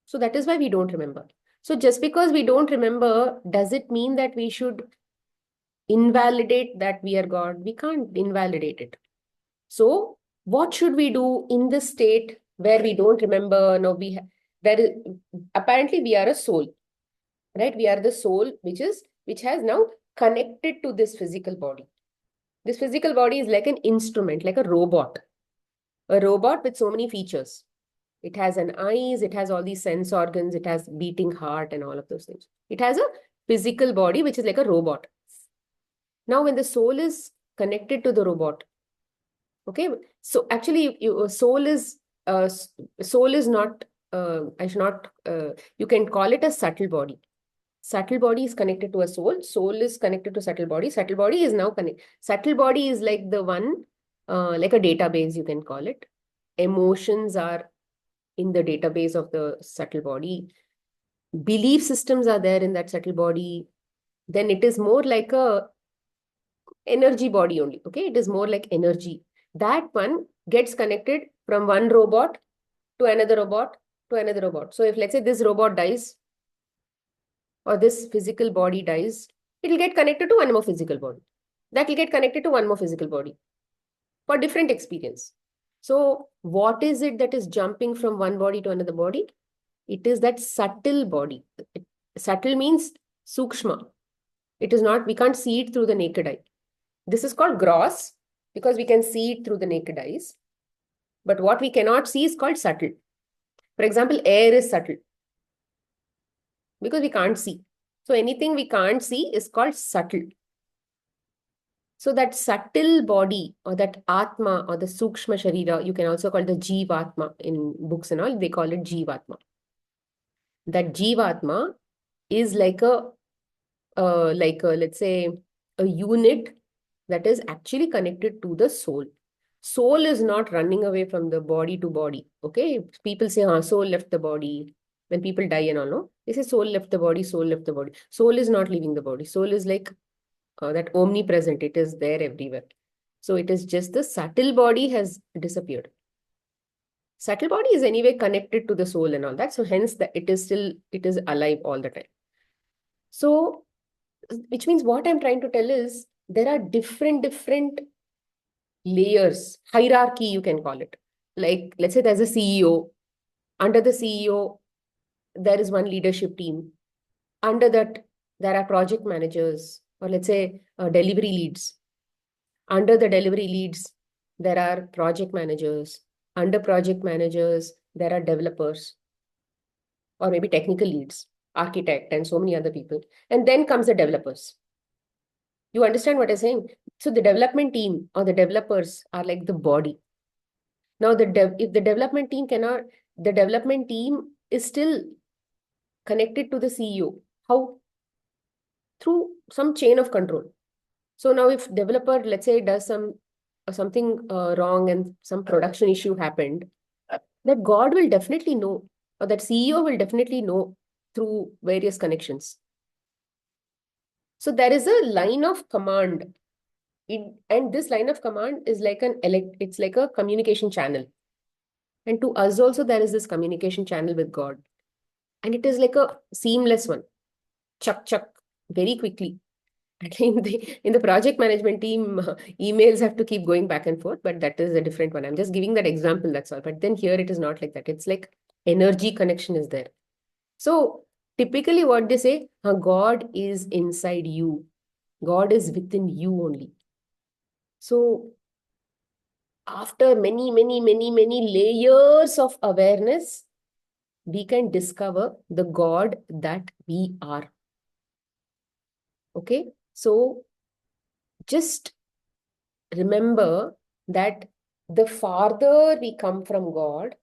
So that is why we don't remember. So just because we don't remember, does it mean that we should invalidate that we are God? We can't invalidate it. So what should we do in this state where we don't remember? No, apparently we are a soul, right? We are the soul which has now connected to this physical body. This physical body is like an instrument, like a robot with so many features. It has an eyes, it has all these sense organs, it has beating heart and all of those things. It has a physical body which is like a robot. Now, when the soul is connected to the robot, okay, so actually, soul is not. I should not. You can call it a subtle body. Subtle body is connected to a soul. Soul is connected to subtle body. Subtle body is now connected. Subtle body is like the one, like a database. You can call it. Emotions are in the database of the subtle body. Belief systems are there in that subtle body. Then it is more like a energy body only. Okay, it is more like energy. That one gets connected from one robot to another robot to another robot. So if let's say this robot dies or this physical body dies, it will get connected to one more physical body. That will get connected to one more physical body for different experience. So what is it that is jumping from one body to another body? It is that subtle body. Subtle means sukshma. It is not, we can't see it through the naked eye. This is called gross because we can see it through the naked eyes. But what we cannot see is called subtle. For example, air is subtle because we can't see. So anything we can't see is called subtle. So that subtle body or that Atma or the Sukshma Sharira, you can also call it the Jivatma in books and all, they call it Jivatma. That Jivatma is like let's say, a unit that is actually connected to the soul. Soul is not running away from the body to body. Okay, people say, soul left the body. When people die and all, no, they say soul left the body, soul left the body. Soul is not leaving the body. Soul is like that omnipresent. It is there everywhere. So it is just the subtle body has disappeared. Subtle body is anyway connected to the soul and all that. So hence that it is alive all the time. So, which means what I'm trying to tell is there are different layers, hierarchy, you can call it. Like, let's say there's a CEO. Under the CEO, there is one leadership team. Under that, there are project managers, or let's say delivery leads. Under the delivery leads, there are project managers. Under project managers, there are developers, or maybe technical leads, architect, and so many other people. And then comes the developers. You understand what I'm saying? So the development team or the developers are like the body. Now, if the development team is still connected to the CEO. How? Through some chain of control. So now if developer, let's say, does something wrong and some production issue happened, that God will definitely know, or that CEO will definitely know through various connections. So there is a line of command. And this line of command is like it's like a communication channel. And to us also, there is this communication channel with God. And it is like a seamless one. Chuck, chuck, very quickly. In the project management team, emails have to keep going back and forth, but that is a different one. I'm just giving that example, that's all. But then here it is not like that. It's like energy connection is there. So typically what they say, God is inside you. God is within you only. So after many, many, many, many layers of awareness, we can discover the God that we are. Okay? So just remember that the farther we come from God,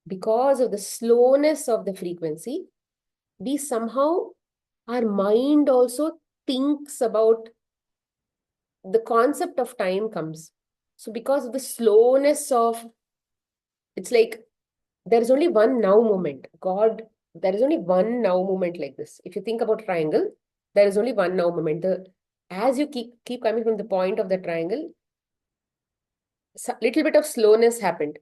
because of the slowness of the frequency, we somehow, our mind also thinks about the concept of time comes. So because of the slowness of, it's like there is only one now moment. God, there is only one now moment like this. If you think about triangle, there is only one now moment. As you keep coming from the point of the triangle, little bit of slowness happened.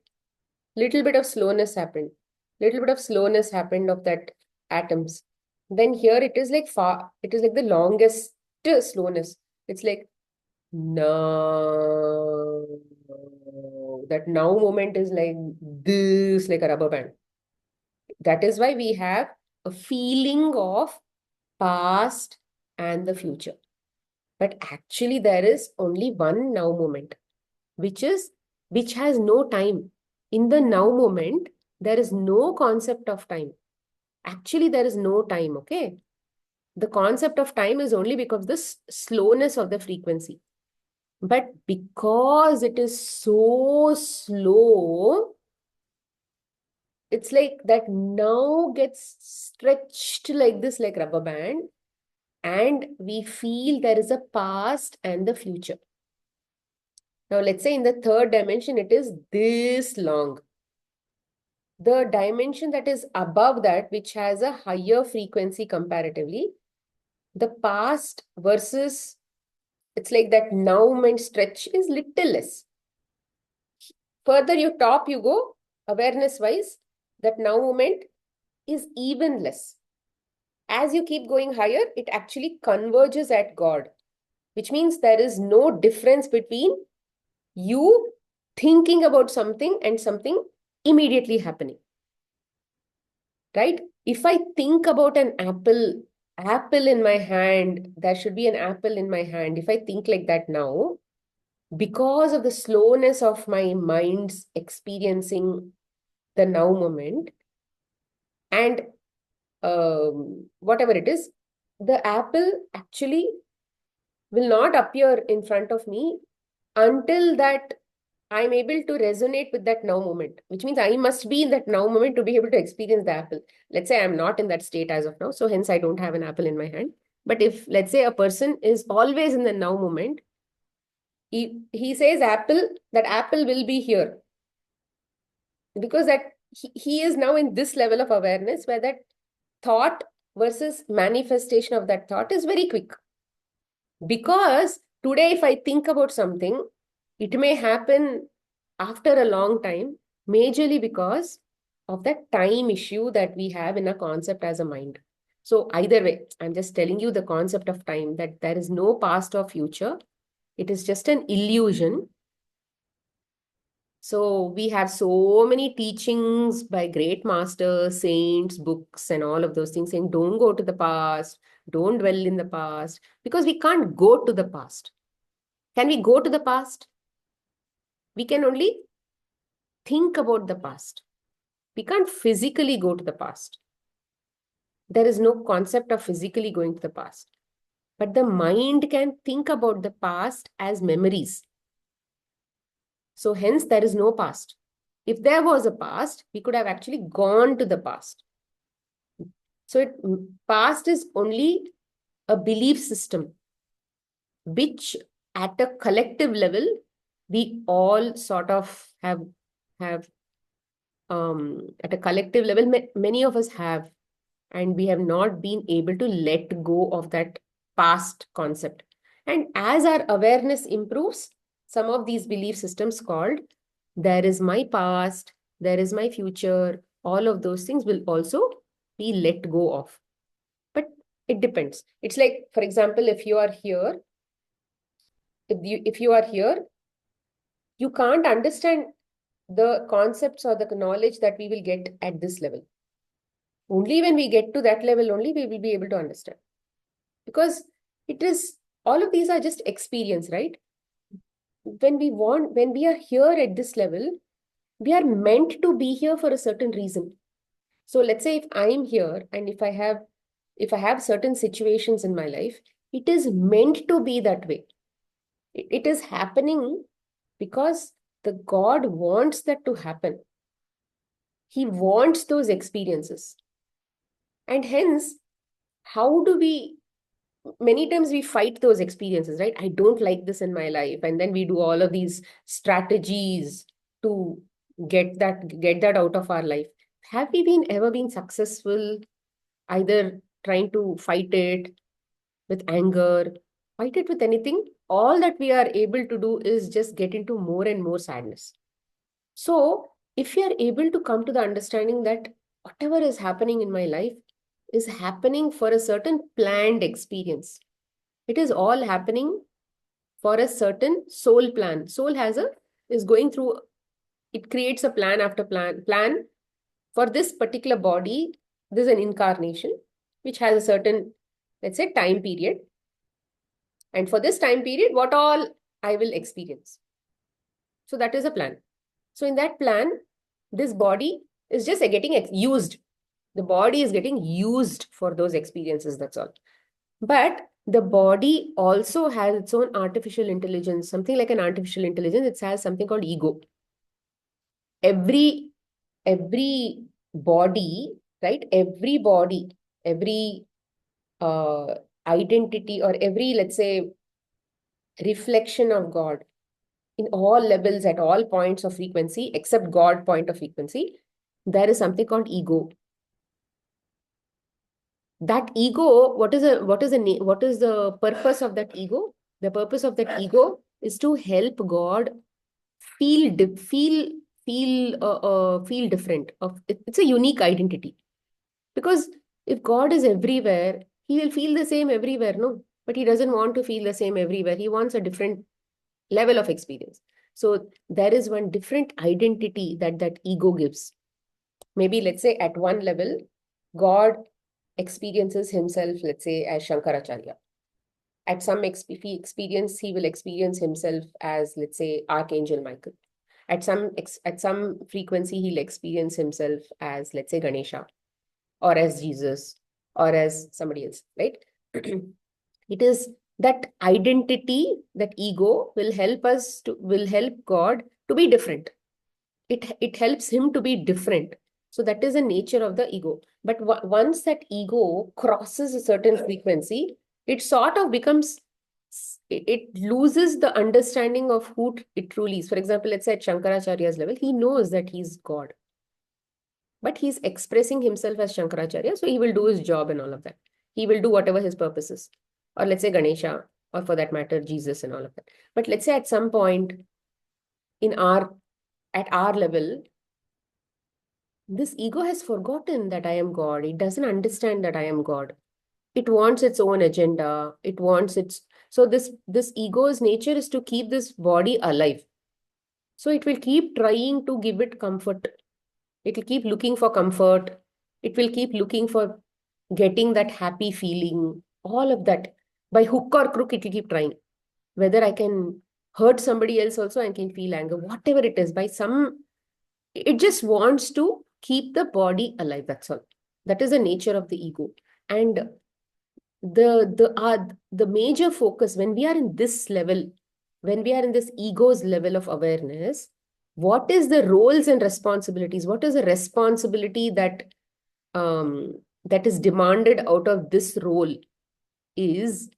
Little bit of slowness happened. Little bit of slowness happened of that atoms. Then here it is like it is like the longest slowness. It's like now. That now moment is like this, like a rubber band. That is why we have a feeling of past and the future. But actually there is only one now moment, which has no time. In the now moment, there is no concept of time. Actually, there is no time, okay? The concept of time is only because of the slowness of the frequency. But because it is so slow, it's like that now gets stretched like this, like rubber band, and we feel there is a past and the future. Now, let's say in the third dimension, it is this long. The dimension that is above that, which has a higher frequency comparatively, the past versus, it's like that now moment stretch is little less. Further you top you go, awareness wise, that now moment is even less. As you keep going higher, it actually converges at God, which means there is no difference between you thinking about something and something immediately happening. Right? If I think about an apple in my hand, there should be an apple in my hand. If I think like that now, because of the slowness of my mind's experiencing the now moment, and whatever it is, the apple actually will not appear in front of me until that I'm able to resonate with that now moment, which means I must be in that now moment to be able to experience the apple. Let's say I'm not in that state as of now, so hence I don't have an apple in my hand. But if, let's say, a person is always in the now moment, he says apple, that apple will be here. Because that he is now in this level of awareness where that thought versus manifestation of that thought is very quick. Because today, if I think about something, it may happen after a long time, majorly because of that time issue that we have in a concept as a mind. So either way, I'm just telling you the concept of time, that there is no past or future. It is just an illusion. So we have so many teachings by great masters, saints, books, and all of those things saying, don't go to the past, don't dwell in the past, because we can't go to the past. Can we go to the past? We can only think about the past. We can't physically go to the past. There is no concept of physically going to the past. But the mind can think about the past as memories. So hence there is no past. If there was a past, we could have actually gone to the past. So past is only a belief system, which at a collective level, we all sort of have at a collective level, many of us have, and we have not been able to let go of that past concept. And as our awareness improves, some of these belief systems called, there is my past, there is my future, all of those things will also be let go of. But It depends. It's like, for example, if you are here, if you are here, you can't understand the concepts or the knowledge that we will get at this level. Only when we get to that level only we will be able to understand. Because it is, all of these are just experience, right? When we are here at this level, we are meant to be here for a certain reason. So let's say if I'm here and if I have certain situations in my life, it is meant to be that way. It is happening because the God wants that to happen. He wants those experiences. And hence, how do we, many times we fight those experiences, right? I don't like this in my life. And then we do all of these strategies to get that out of our life. Have we ever been successful either trying to fight it with anger, fight it with anything? All that we are able to do is just get into more and more sadness. So if we are able to come to the understanding that whatever is happening in my life is happening for a certain planned experience. It is all happening for a certain soul plan. Soul is going through, it creates a plan after plan for this particular body. This is an incarnation which has a certain, let's say, time period. And for this time period, what all I will experience. So that is a plan. So in that plan, this body is just getting used. The body is getting used for those experiences, that's all. But the body also has its own artificial intelligence, something like an artificial intelligence. It has something called ego. Every body, right? Every body, every identity, or every, let's say, reflection of God in all levels, at all points of frequency, except God point of frequency, there is something called ego. That ego, what is the purpose of that ego? The purpose of that ego is to help God feel different. It's a unique identity. Because if God is everywhere, he will feel the same everywhere, no? But he doesn't want to feel the same everywhere. He wants a different level of experience. So there is one different identity that ego gives. Maybe let's say at one level, God experiences himself, let's say, as Shankaracharya. At some experience, he will experience himself as, let's say, Archangel Michael. At some frequency, he'll experience himself as, let's say, Ganesha, or as Jesus, or as somebody else, right? It is that identity, that ego will help God to be different. It helps him to be different. So that is the nature of the ego. But once that ego crosses a certain frequency, it sort of becomes, it loses the understanding of who it truly is. For example, let's say at Shankaracharya's level, he knows that he's God. But he's expressing himself as Shankaracharya, so he will do his job and all of that. He will do whatever his purpose is. Or let's say Ganesha, or for that matter, Jesus and all of that. But let's say at some point at our level, this ego has forgotten that I am God. It doesn't understand that I am God. It wants its own agenda. It wants its... So this ego's nature is to keep this body alive. So it will keep trying to give it comfort. It will keep looking for comfort. It will keep looking for getting that happy feeling. All of that. By hook or crook, it will keep trying. Whether I can hurt somebody else also, I can feel anger. Whatever it is, it just wants to keep the body alive. That's all. That is the nature of the ego. And the major focus when we are in this level, when we are in this ego's level of awareness, what is the roles and responsibilities? What is the responsibility that is demanded out of this role is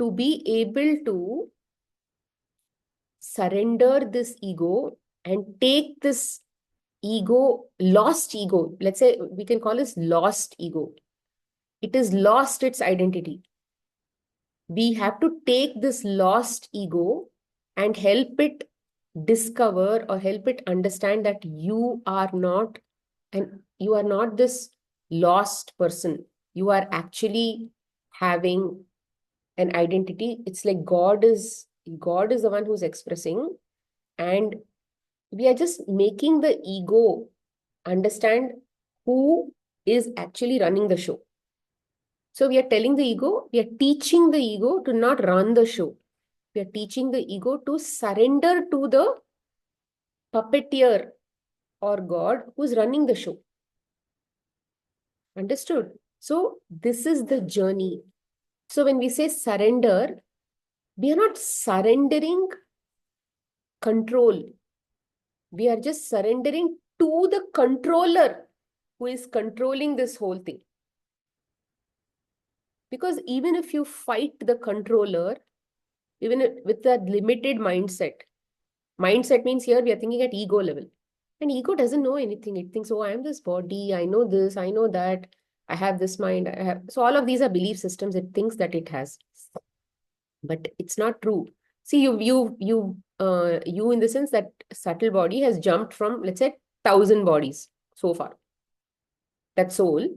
to be able to surrender this ego and take this lost ego. Let's say we can call this lost ego. It has lost its identity. We have to take this lost ego and help it discover or help it understand that you are not this lost person. You are actually having an identity. It's like God is the one who's expressing, and we are just making the ego understand who is actually running the show. So we are telling the ego, we are teaching the ego to not run the show. We are teaching the ego to surrender to the puppeteer or God who's running the show. Understood? So this is the journey. So when we say surrender, we are not surrendering control. We are just surrendering to the controller who is controlling this whole thing. Because even if you fight the controller, even with that limited mindset means here we are thinking at ego level. And ego doesn't know anything. It thinks, oh, I am this body, I know this, I know that, I have this mind, I have. So all of these are belief systems it thinks that it has. But it's not true. See, you in the sense that subtle body has jumped from, let's say, 1,000 bodies so far. That soul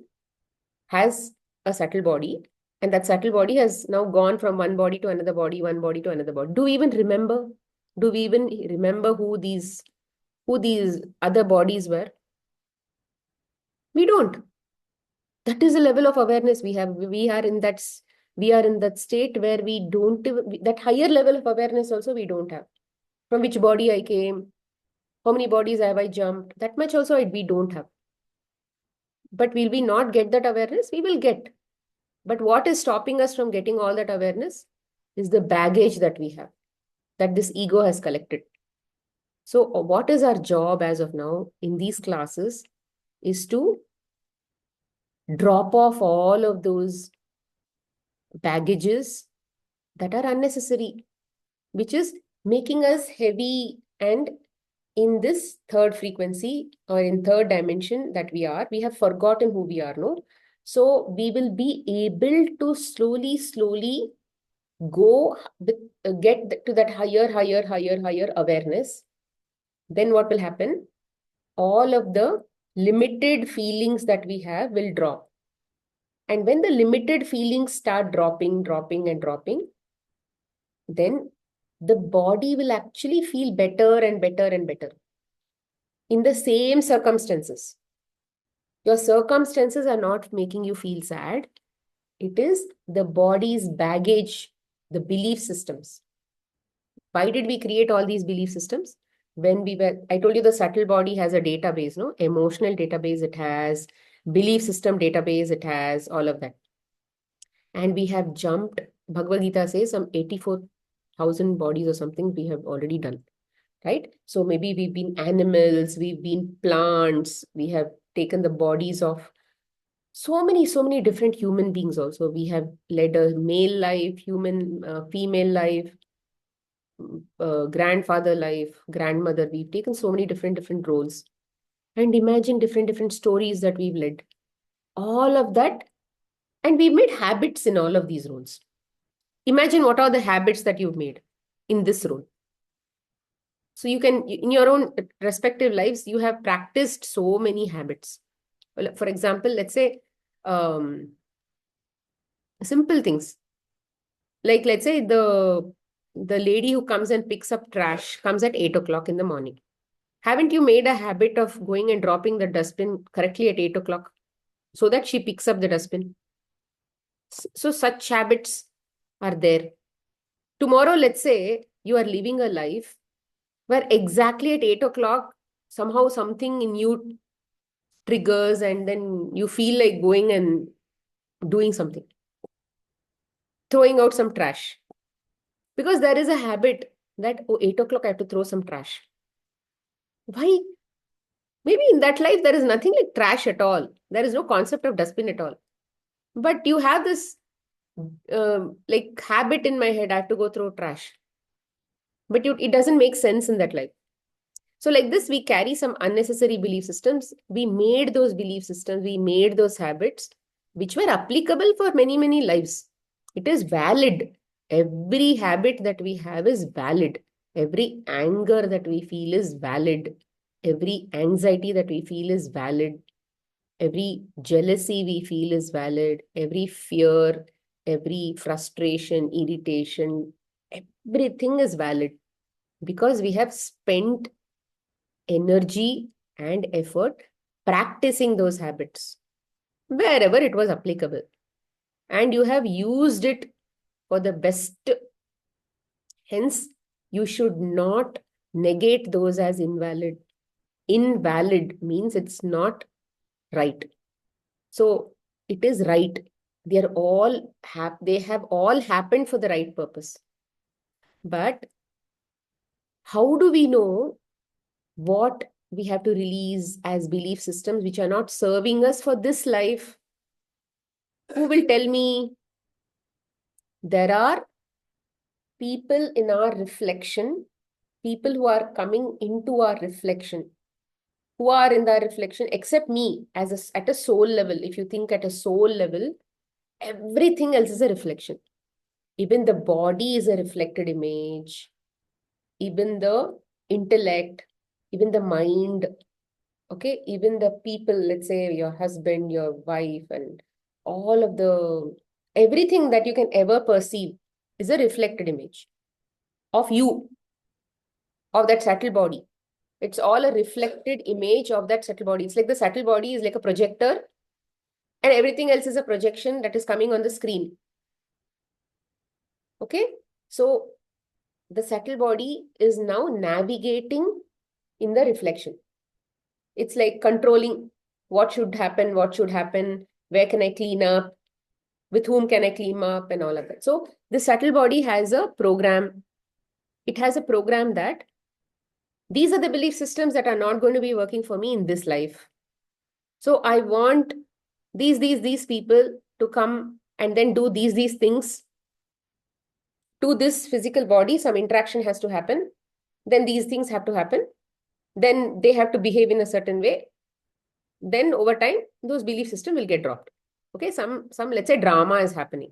has a subtle body, and that subtle body has now gone from one body to another body, one body to another body. Do we even remember? Do we even remember who these other bodies were? We don't. That is a level of awareness we have. We are in that state where we don't, that higher level of awareness also we don't have. From which body I came, how many bodies have I jumped, that much also we don't have. But will we not get that awareness? We will get. But what is stopping us from getting all that awareness is the baggage that we have, that this ego has collected. So what is our job as of now in these classes is to drop off all of those baggages that are unnecessary, which is making us heavy. And in this third frequency or in third dimension that we have forgotten who we are, no? So we will be able to slowly go with, get to that higher awareness. Then what will happen? All of the limited feelings that we have will drop. And when the limited feelings start dropping, then the body will actually feel better and better and better in the same circumstances. Your circumstances are not making you feel sad. It is the body's baggage, the belief systems. Why did we create all these belief systems? I told you the subtle body has a database, no? Emotional database it has, belief system database it has, all of that. And we have jumped, Bhagavad Gita says, some 84,000 bodies or something we have already done, right? So maybe we've been animals, we've been plants, we have taken the bodies of so many different human beings also. We have led a male life, female life, grandfather life, grandmother. We've taken so many different roles. And imagine different stories that we've led. All of that. And we've made habits in all of these roles. Imagine what are the habits that you've made in this role. So you can, in your own respective lives, you have practiced so many habits. Well, for example, let's say simple things. Like, let's say the lady who comes and picks up trash comes at 8 o'clock in the morning. Haven't you made a habit of going and dropping the dustbin correctly at 8 o'clock so that she picks up the dustbin? So such habits are there. Tomorrow, let's say you are living a life where exactly at 8 o'clock, somehow something in you triggers and then you feel like going and doing something. Throwing out some trash. Because there is a habit that, oh, 8 o'clock I have to throw some trash. Why? Maybe in that life there is nothing like trash at all. There is no concept of dustbin at all. But you have this like habit in my head, I have to go throw trash. But it doesn't make sense in that life. So like this, we carry some unnecessary belief systems. We made those belief systems, we made those habits, which were applicable for many lives. It is valid. Every habit that we have is valid. Every anger that we feel is valid. Every anxiety that we feel is valid. Every jealousy we feel is valid. Every fear, every frustration, irritation, everything is valid because we have spent energy and effort practicing those habits wherever it was applicable. And you have used it for the best. Hence, you should not negate those as invalid. Invalid means it's not right. So it is right. They have all happened for the right purpose. But how do we know what we have to release as belief systems which are not serving us for this life? Who will tell me? There are people in our reflection, people who are coming into our reflection, who are in the reflection, except me at a soul level. If you think at a soul level, everything else is a reflection. Even the body is a reflected image, even the intellect, even the mind, okay, even the people, let's say your husband, your wife, and all of everything that you can ever perceive is a reflected image of you, of that subtle body. It's all a reflected image of that subtle body. It's like the subtle body is like a projector, and everything else is a projection that is coming on the screen. Okay? So the subtle body is now navigating in the reflection. It's like controlling what should happen, where can I clean up, with whom can I clean up, and all of that. So the subtle body has a program. It has a program that these are the belief systems that are not going to be working for me in this life. So I want these people to come and then do these things to this physical body. Some interaction has to happen. Then these things have to happen. Then they have to behave in a certain way. Then over time, those belief system will get dropped. Okay, some let's say drama is happening.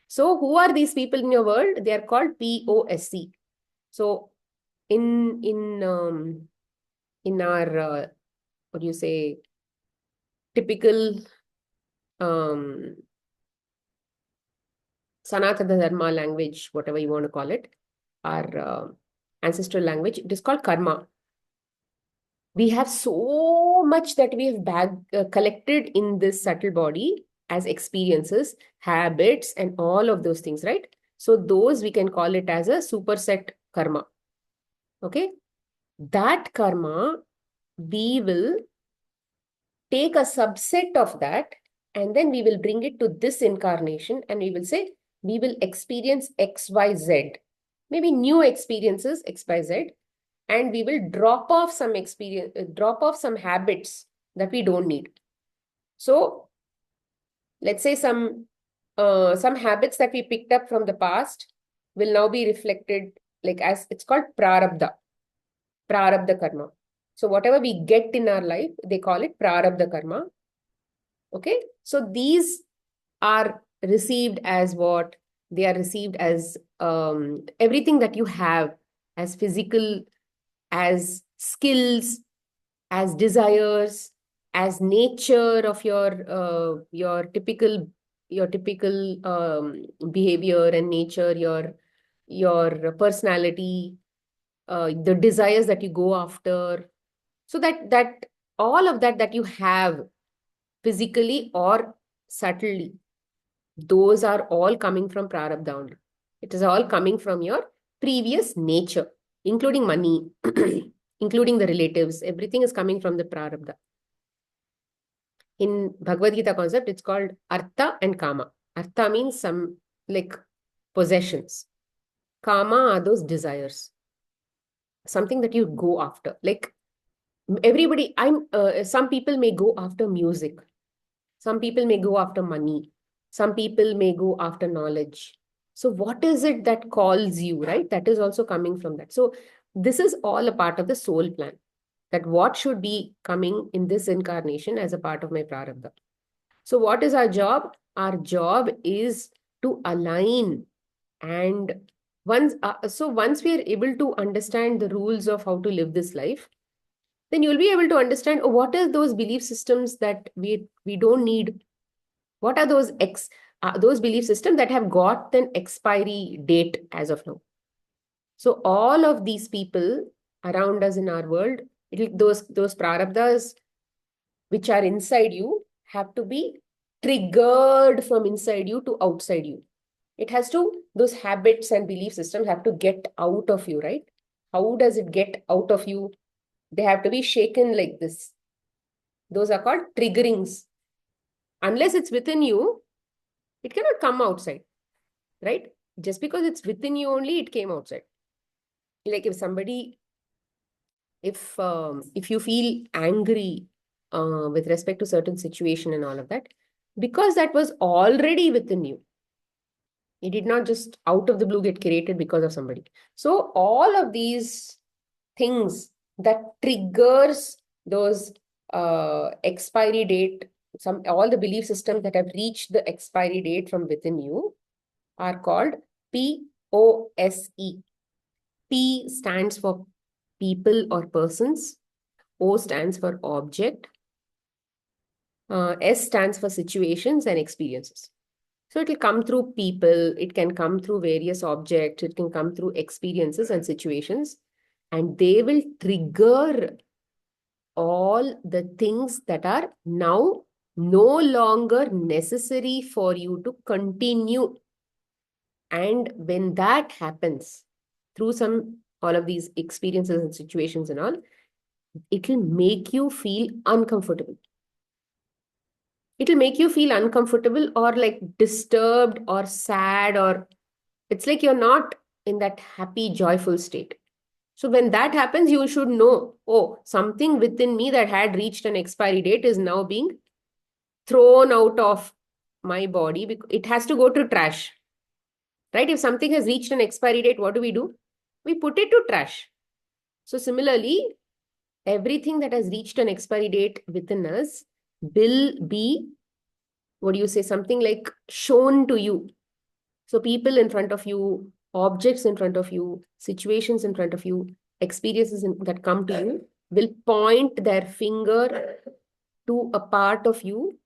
So who are these people in your world? They are called POSC. So in our what do you say, typical Sanatana Dharma language, whatever you want to call it, our ancestral language, it is called karma. We have so much that we have collected in this subtle body as experiences, habits, and all of those things, right? So those we can call it as a superset karma. Okay? That karma, we will take a subset of that and then we will bring it to this incarnation and we will say, we will experience XYZ, maybe new experiences XYZ, and we will drop off some habits that we don't need. So let's say some habits that we picked up from the past will now be reflected, like, as it's called prarabdha karma. So whatever we get in our life, they call it prarabdha karma. Okay, so these are received as what? They are received as everything that you have as physical, as skills, as desires, as nature of your typical behavior and nature, your personality, the desires that you go after. So that all of that you have physically or subtly, those are all coming from prarabdha only. It is all coming from your previous nature, including money, including the relatives. Everything is coming from the prarabdha. In Bhagavad Gita concept, it's called artha and kama. Artha means some like possessions. Kama are those desires. Something that you go after. Like everybody, some people may go after music. Some people may go after money. Some people may go after knowledge. So what is it that calls you, right? That is also coming from that. So this is all a part of the soul plan. That what should be coming in this incarnation as a part of my prarabdha. So what is our job? Our job is to align. And once we are able to understand the rules of how to live this life, then you'll be able to understand, oh, what are those belief systems that we don't need? What are those those belief systems that have got an expiry date as of now. So all of these people around us in our world, those prarabdhas which are inside you have to be triggered from inside you to outside you. It has to, those habits and belief systems have to get out of you, right? How does it get out of you? They have to be shaken like this. Those are called triggerings. Unless it's within you, it cannot come outside, right? Just because it's within you only, it came outside. Like if somebody, if you feel angry with respect to certain situation and all of that, because that was already within you. It did not just out of the blue get created because of somebody. So all of these things that triggers those expiry date, all the belief systems that have reached the expiry date from within you are called POSE. P stands for people or persons. O stands for object. S stands for situations and experiences. So it will come through people, it can come through various objects, it can come through experiences and situations, and they will trigger all the things that are now no longer necessary for you to continue. And when that happens through all of these experiences and situations and all, it will make you feel uncomfortable. It'll make you feel uncomfortable or like disturbed or sad, or it's like you're not in that happy, joyful state. So when that happens, you should know, oh, something within me that had reached an expiry date is now being thrown out of my body because it has to go to trash. Right? If something has reached an expiry date, what do? We put it to trash. So similarly, everything that has reached an expiry date within us will be, something like shown to you. So people in front of you, objects in front of you, situations in front of you, experiences that come to you will point their finger to a part of you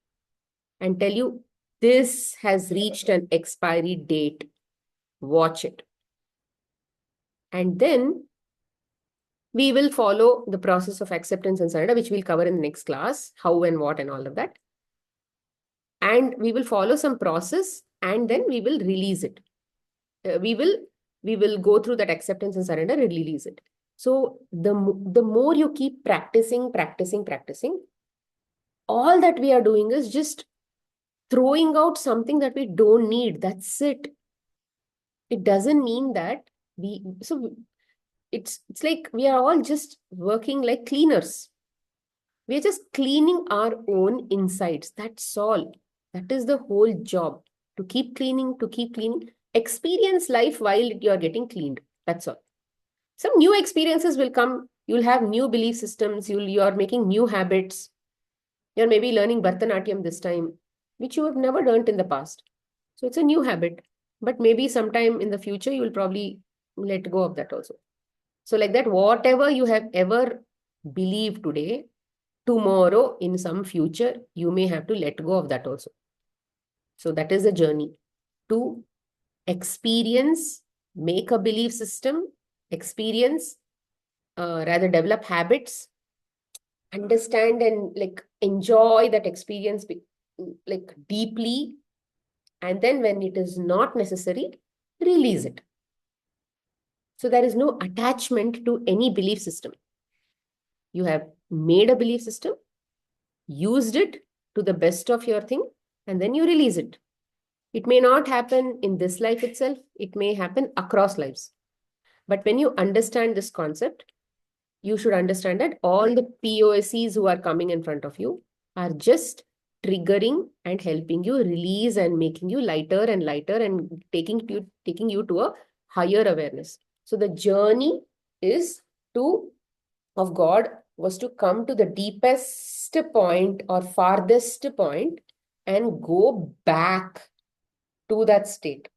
and tell you, this has reached an expiry date. Watch it. And then we will follow the process of acceptance and surrender, which we'll cover in the next class, how and what and all of that. And we will follow some process and then we will release it. We will go through that acceptance and surrender and release it. So the more you keep practicing, all that we are doing is just throwing out something that we don't need. That's it. It doesn't mean that it's like we are all just working like cleaners. We are just cleaning our own insides. That's all. That is the whole job. To keep cleaning. Experience life while you're getting cleaned. That's all. Some new experiences will come. You'll have new belief systems. You're making new habits. You're maybe learning Bharatanatyam this time, which you have never learned in the past. So it's a new habit. But maybe sometime in the future, you will probably let go of that also. So like that, whatever you have ever believed today, tomorrow in some future, you may have to let go of that also. So that is the journey to experience, make a belief system, experience, rather develop habits, understand and like enjoy that experience like deeply. And then when it is not necessary, release it. So there is no attachment to any belief system. You have made a belief system, used it to the best of your thing, and then you release it. It may not happen in this life itself. It may happen across lives. But when you understand this concept, you should understand that all the POSEs who are coming in front of you are just triggering and helping you release and making you lighter and lighter and taking you to a higher awareness. So the journey of God was to come to the deepest point or farthest point and go back to that state.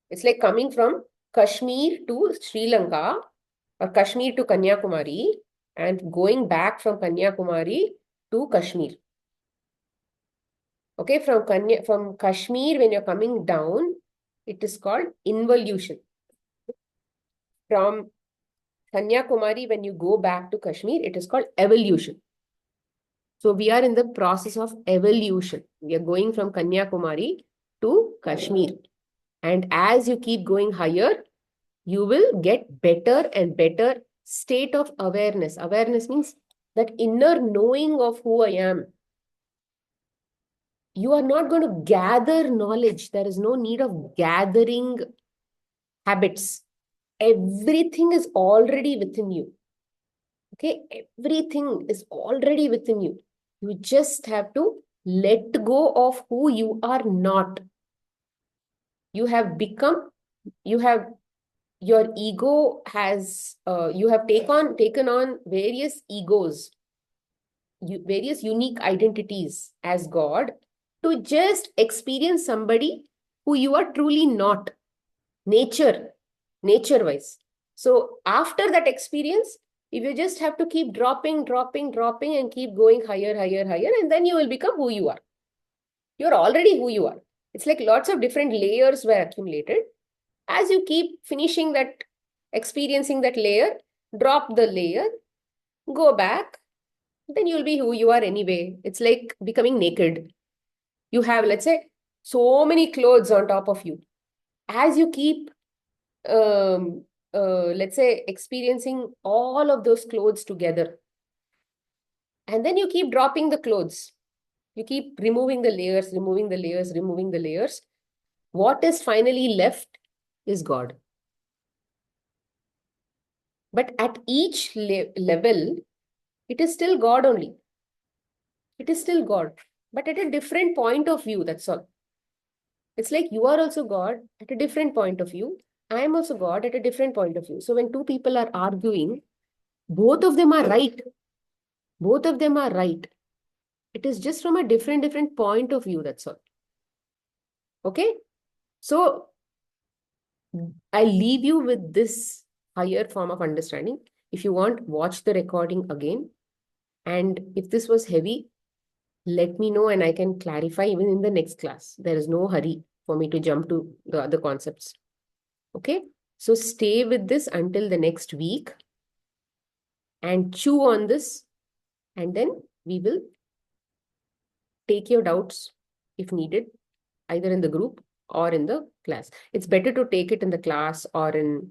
It's like coming from Kashmir to Sri Lanka or Kashmir to Kanyakumari and going back from Kanyakumari to Kashmir. Okay, from Kashmir, when you're coming down, it is called involution. From Kanyakumari, when you go back to Kashmir, it is called evolution. So we are in the process of evolution. We are going from Kanyakumari to Kashmir. And as you keep going higher, you will get better and better state of awareness. Awareness means that inner knowing of who I am. You are not going to gather knowledge. There is no need of gathering habits. Everything is already within you. Okay, everything is already within you. You just have to let go of who you are not. You have become, your ego has, you have taken on various egos, various unique identities as God to just experience somebody who you are truly not, nature-wise. So after that experience, if you just have to keep dropping and keep going higher, and then you will become who you are. You're already who you are. It's like lots of different layers were accumulated. As you keep finishing that, experiencing that layer, drop the layer, go back, then you'll be who you are anyway. It's like becoming naked. You have, let's say, so many clothes on top of you. As you keep, let's say, experiencing all of those clothes together, and then you keep dropping the clothes. You keep removing the layers, removing the layers. What is finally left is God. But at each level, it is still God only. It is still God, but at a different point of view, that's all. It's like you are also God at a different point of view. I am also God at a different point of view. So when two people are arguing, both of them are right. Both of them are right. It is just from a different point of view, that's all. Okay? So I leave you with this higher form of understanding. If you want, watch the recording again. And if this was heavy, let me know and I can clarify even in the next class. There is no hurry for me to jump to the other concepts. Okay? So stay with this until the next week and chew on this, and then we will take your doubts if needed, either in the group or in the class. It's better to take it in the class or in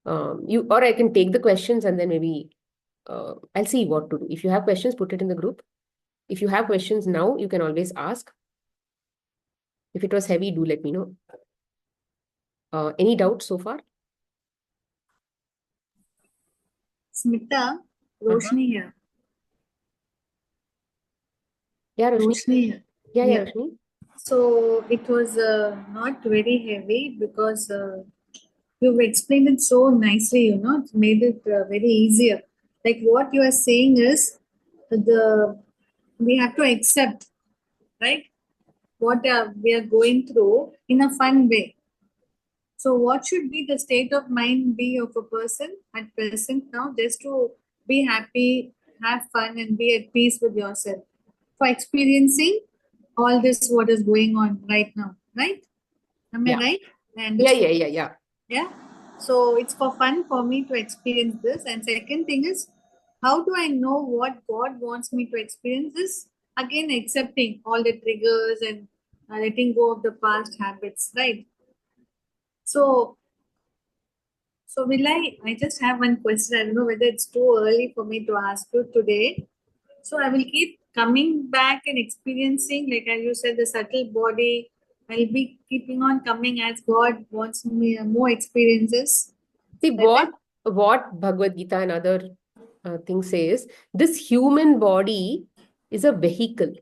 or I can take the questions and then maybe I'll see what to do. If you have questions, put it in the group. If you have questions now, you can always ask. If it was heavy, do let me know. Any doubts so far? Smita, Roshni here. Yeah, Roshni. Roshni here. Yeah, Yeah. Roshni. So it was not very heavy because you've explained it so nicely, it made it very easier. Like what you are saying is we have to accept, right? What we are going through in a fun way. So what should be the state of mind be of a person at present now, just to be happy, have fun, and be at peace with yourself for experiencing all this what is going on right now, right? Am I Yeah. right? I understood. Yeah. Yeah. So it's for fun for me to experience this. And second thing is, how do I know what God wants me to experience this? Again, accepting all the triggers and letting go of the past habits, right? So will I just have one question. I don't know whether it's too early for me to ask you today. So I will keep coming back and experiencing, like as you said, the subtle body. I'll be keeping on coming as God wants me more experiences. See, what Bhagavad Gita and other things says, this human body is a vehicle.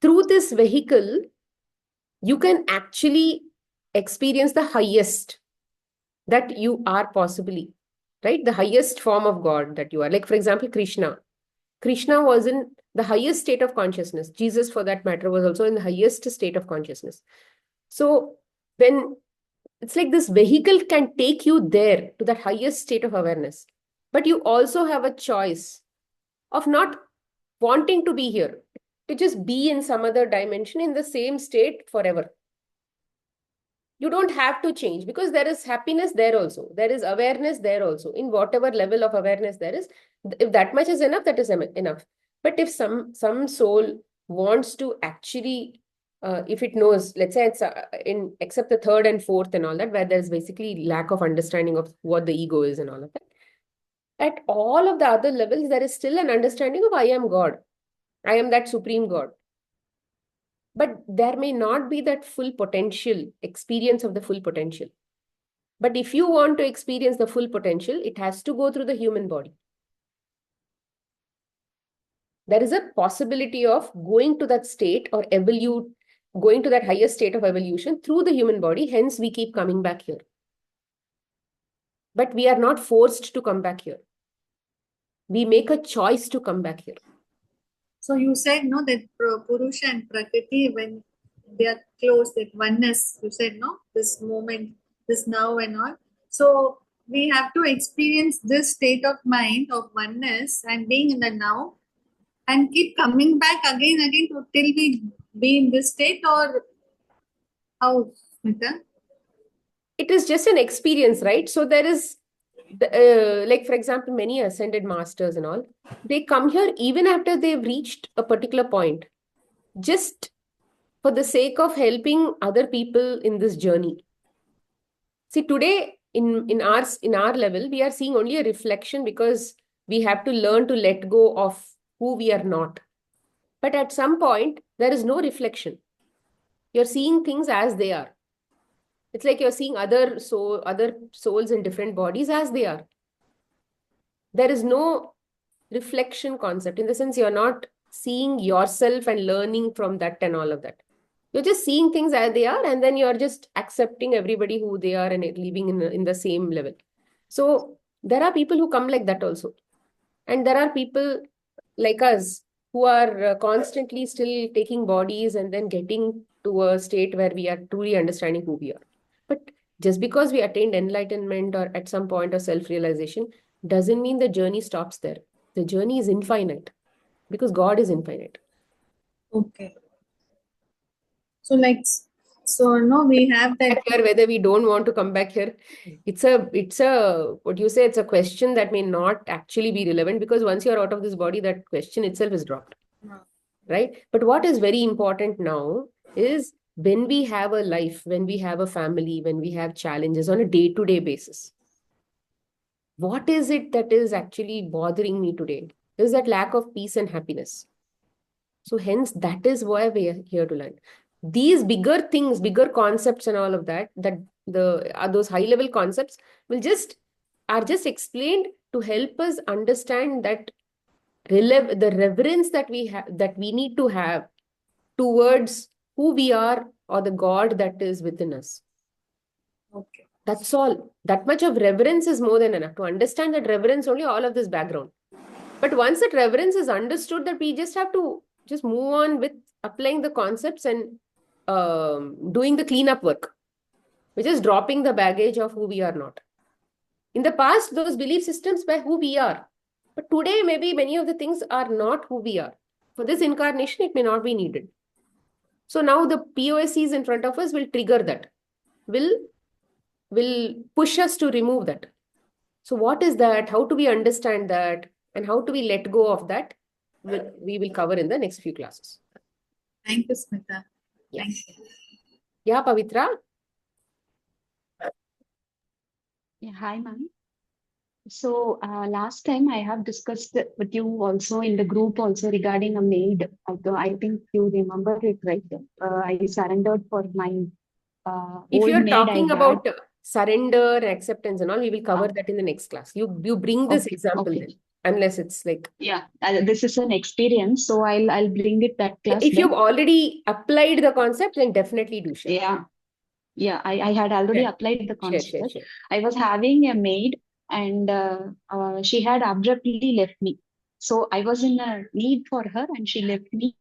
Through this vehicle, you can actually experience the highest that you are possibly, right? The highest form of God that you are. Like, for example, Krishna. Krishna was in the highest state of consciousness. Jesus, for that matter, was also in the highest state of consciousness. So when it's like this vehicle can take you there to that highest state of awareness, but you also have a choice of not wanting to be here. to just be in some other dimension in the same state forever. You don't have to change because there is happiness there also. There is awareness there also. In whatever level of awareness there is, if that much is enough, that is enough. But if some soul wants to actually, if it knows, let's say it's in except the third and fourth and all that, where there's basically lack of understanding of what the ego is and all of that. At all of the other levels, there is still an understanding of I am God. I am that supreme God. But there may not be that full potential, experience of the full potential. But if you want to experience the full potential, it has to go through the human body. There is a possibility of going to that state or going to that higher state of evolution through the human body. Hence, we keep coming back here. But we are not forced to come back here. We make a choice to come back here. So you said no that Purusha and Prakriti, when they are close, that oneness, you said no, this moment, this now and all. So we have to experience this state of mind of oneness and being in the now and keep coming back again till we be in this state, or how, Smita? It is just an experience, right? So there is, like for example, many ascended masters and all, they come here even after they've reached a particular point, just for the sake of helping other people in this journey. See, today in our level, we are seeing only a reflection because we have to learn to let go of who we are not. But at some point, there is no reflection. You're seeing things as they are. It's like you're seeing other souls in different bodies as they are. There is no reflection concept. In the sense, you're not seeing yourself and learning from that and all of that. You're just seeing things as they are, and then you're just accepting everybody who they are and living in the same level. So there are people who come like that also. And there are people like us who are constantly still taking bodies and then getting to a state where we are truly understanding who we are. But just because we attained enlightenment or at some point of self-realization doesn't mean the journey stops there. The journey is infinite because God is infinite. Okay. So no, we have that. Here, whether we don't want to come back here, it's a what you say, it's a question that may not actually be relevant because once you're out of this body, that question itself is dropped. Right? But what is very important now is when we have a life, when we have a family, when we have challenges on a day-to-day basis, what is it that is actually bothering me today? Is that lack of peace and happiness. So hence, that is why we are here to learn. These bigger things, bigger concepts and all of that those high-level concepts are just explained to help us understand that the reverence that we need to have towards who we are or the God that is within us. Okay. That's all. That much of reverence is more than enough to understand that reverence only all of this background. But once that reverence is understood, that we just have to just move on with applying the concepts and doing the cleanup work, which is dropping the baggage of who we are not. In the past, those belief systems were who we are. But today, maybe many of the things are not who we are. For this incarnation, it may not be needed. So now the POSCs in front of us will trigger that, will push us to remove that. So what is that? How do we understand that? And how do we let go of that? We will cover in the next few classes. Thank you, Smita. Yes. Thank you. Yeah, Pavitra? Yeah, hi, ma'am. So last time I have discussed with you also in the group also regarding a maid. I think you remember it, right? I surrendered for my If old you're maid talking I about surrender and acceptance and all, we will cover Ah. that in the next class. You bring this Okay, example okay. then, unless it's like Yeah, this is an experience, so I'll bring it that class if then. you've already applied the concept, then definitely do share. Yeah, I had already Share. applied the concept. Share. I was having a maid and she had abruptly left me. So I was in a need for her and she left me.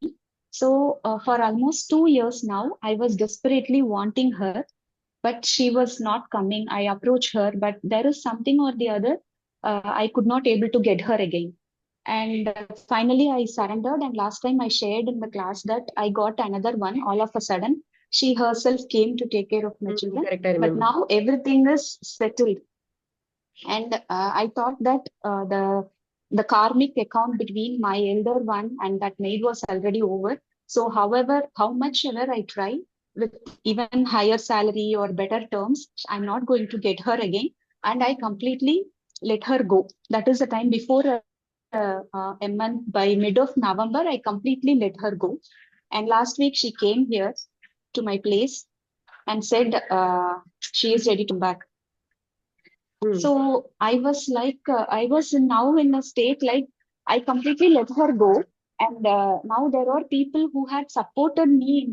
So for almost 2 years now, I was desperately wanting her, but she was not coming. I approached her, but there is something or the other. I could not able to get her again. And finally, I surrendered. And last time I shared in the class that I got another one all of a sudden. She herself came to take care of my children. Correct, I But remember. now everything is settled. And I thought that the karmic account between my elder one and that maid was already over. So, however, how much ever I try with even higher salary or better terms, I'm not going to get her again. And I completely let her go. That is the time before a month, by mid of November, I completely let her go. And last week she came here to my place and said she is ready to come back. Hmm. So I was like, I was now in a state like I completely let her go. And now there are people who had supported me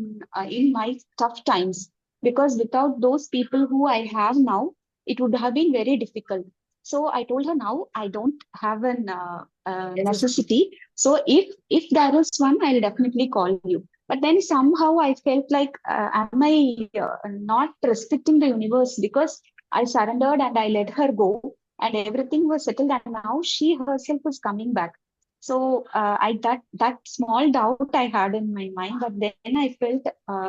in my tough times. Because without those people who I have now, it would have been very difficult. So I told her now I don't have an necessity. So if there is one, I'll definitely call you. But then somehow I felt like, am I not respecting the universe? Because I surrendered and I let her go, and everything was settled. And now she herself is coming back. So I that small doubt I had in my mind, but then I felt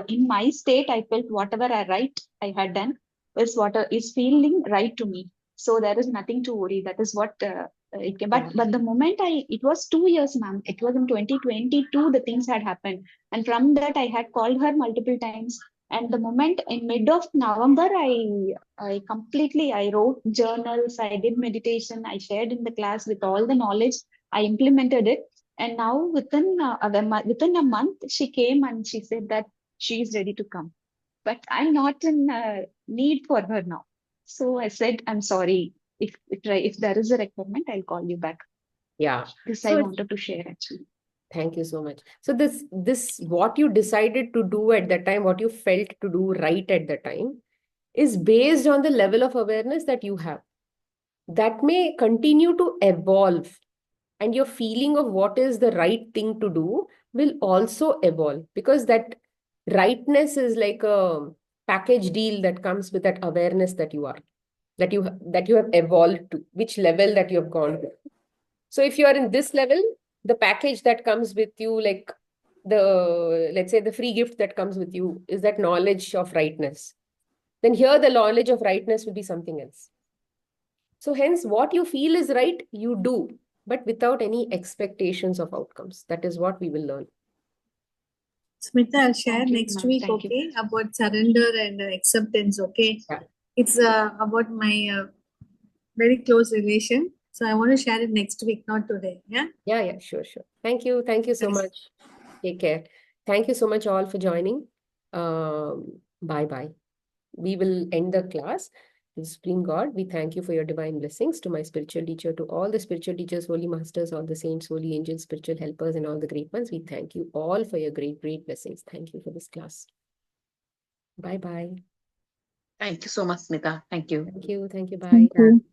in my state, I felt whatever I had done is what is feeling right to me. So there is nothing to worry. That is what it came. But the moment it was 2 years, ma'am. It was in 2022 the things had happened, and from that I had called her multiple times. And the moment in mid of November, I wrote journals, I did meditation, I shared in the class with all the knowledge, I implemented it. And now within a month, she came and she said that she is ready to come. But I'm not in need for her now. So I said, I'm sorry. If there is a requirement, I'll call you back. Yeah. This So I wanted to share actually. thank you so much. So this what you decided to do at that time, what you felt to do right at the time, is based on the level of awareness that you have. That may continue to evolve, and your feeling of what is the right thing to do will also evolve, because that rightness is like a package deal that comes with that awareness that you are, that you have evolved to, which level that you have gone to. So if you are in this level, the package that comes with you, like let's say the free gift that comes with you is that knowledge of rightness. Then here the knowledge of rightness will be something else. So hence what you feel is right, you do, but without any expectations of outcomes. That is what we will learn. Smita, I'll share Thank you, next ma'am. week, Thank you. okay, about surrender and acceptance, okay? Yeah. It's about my very close relation. So I want to share it next week, not today. Yeah. Yeah, sure. Thank you so Thanks. much. Take care. Thank you so much all for joining. Bye. We will end the class. The Supreme God, we thank you for your divine blessings. To my spiritual teacher, to all the spiritual teachers, holy masters, all the saints, holy angels, spiritual helpers, and all the great ones, we thank you all for your great blessings. Thank you for this class. Bye. Thank you so much, Smita. Thank you. Thank you. Bye. Thank you.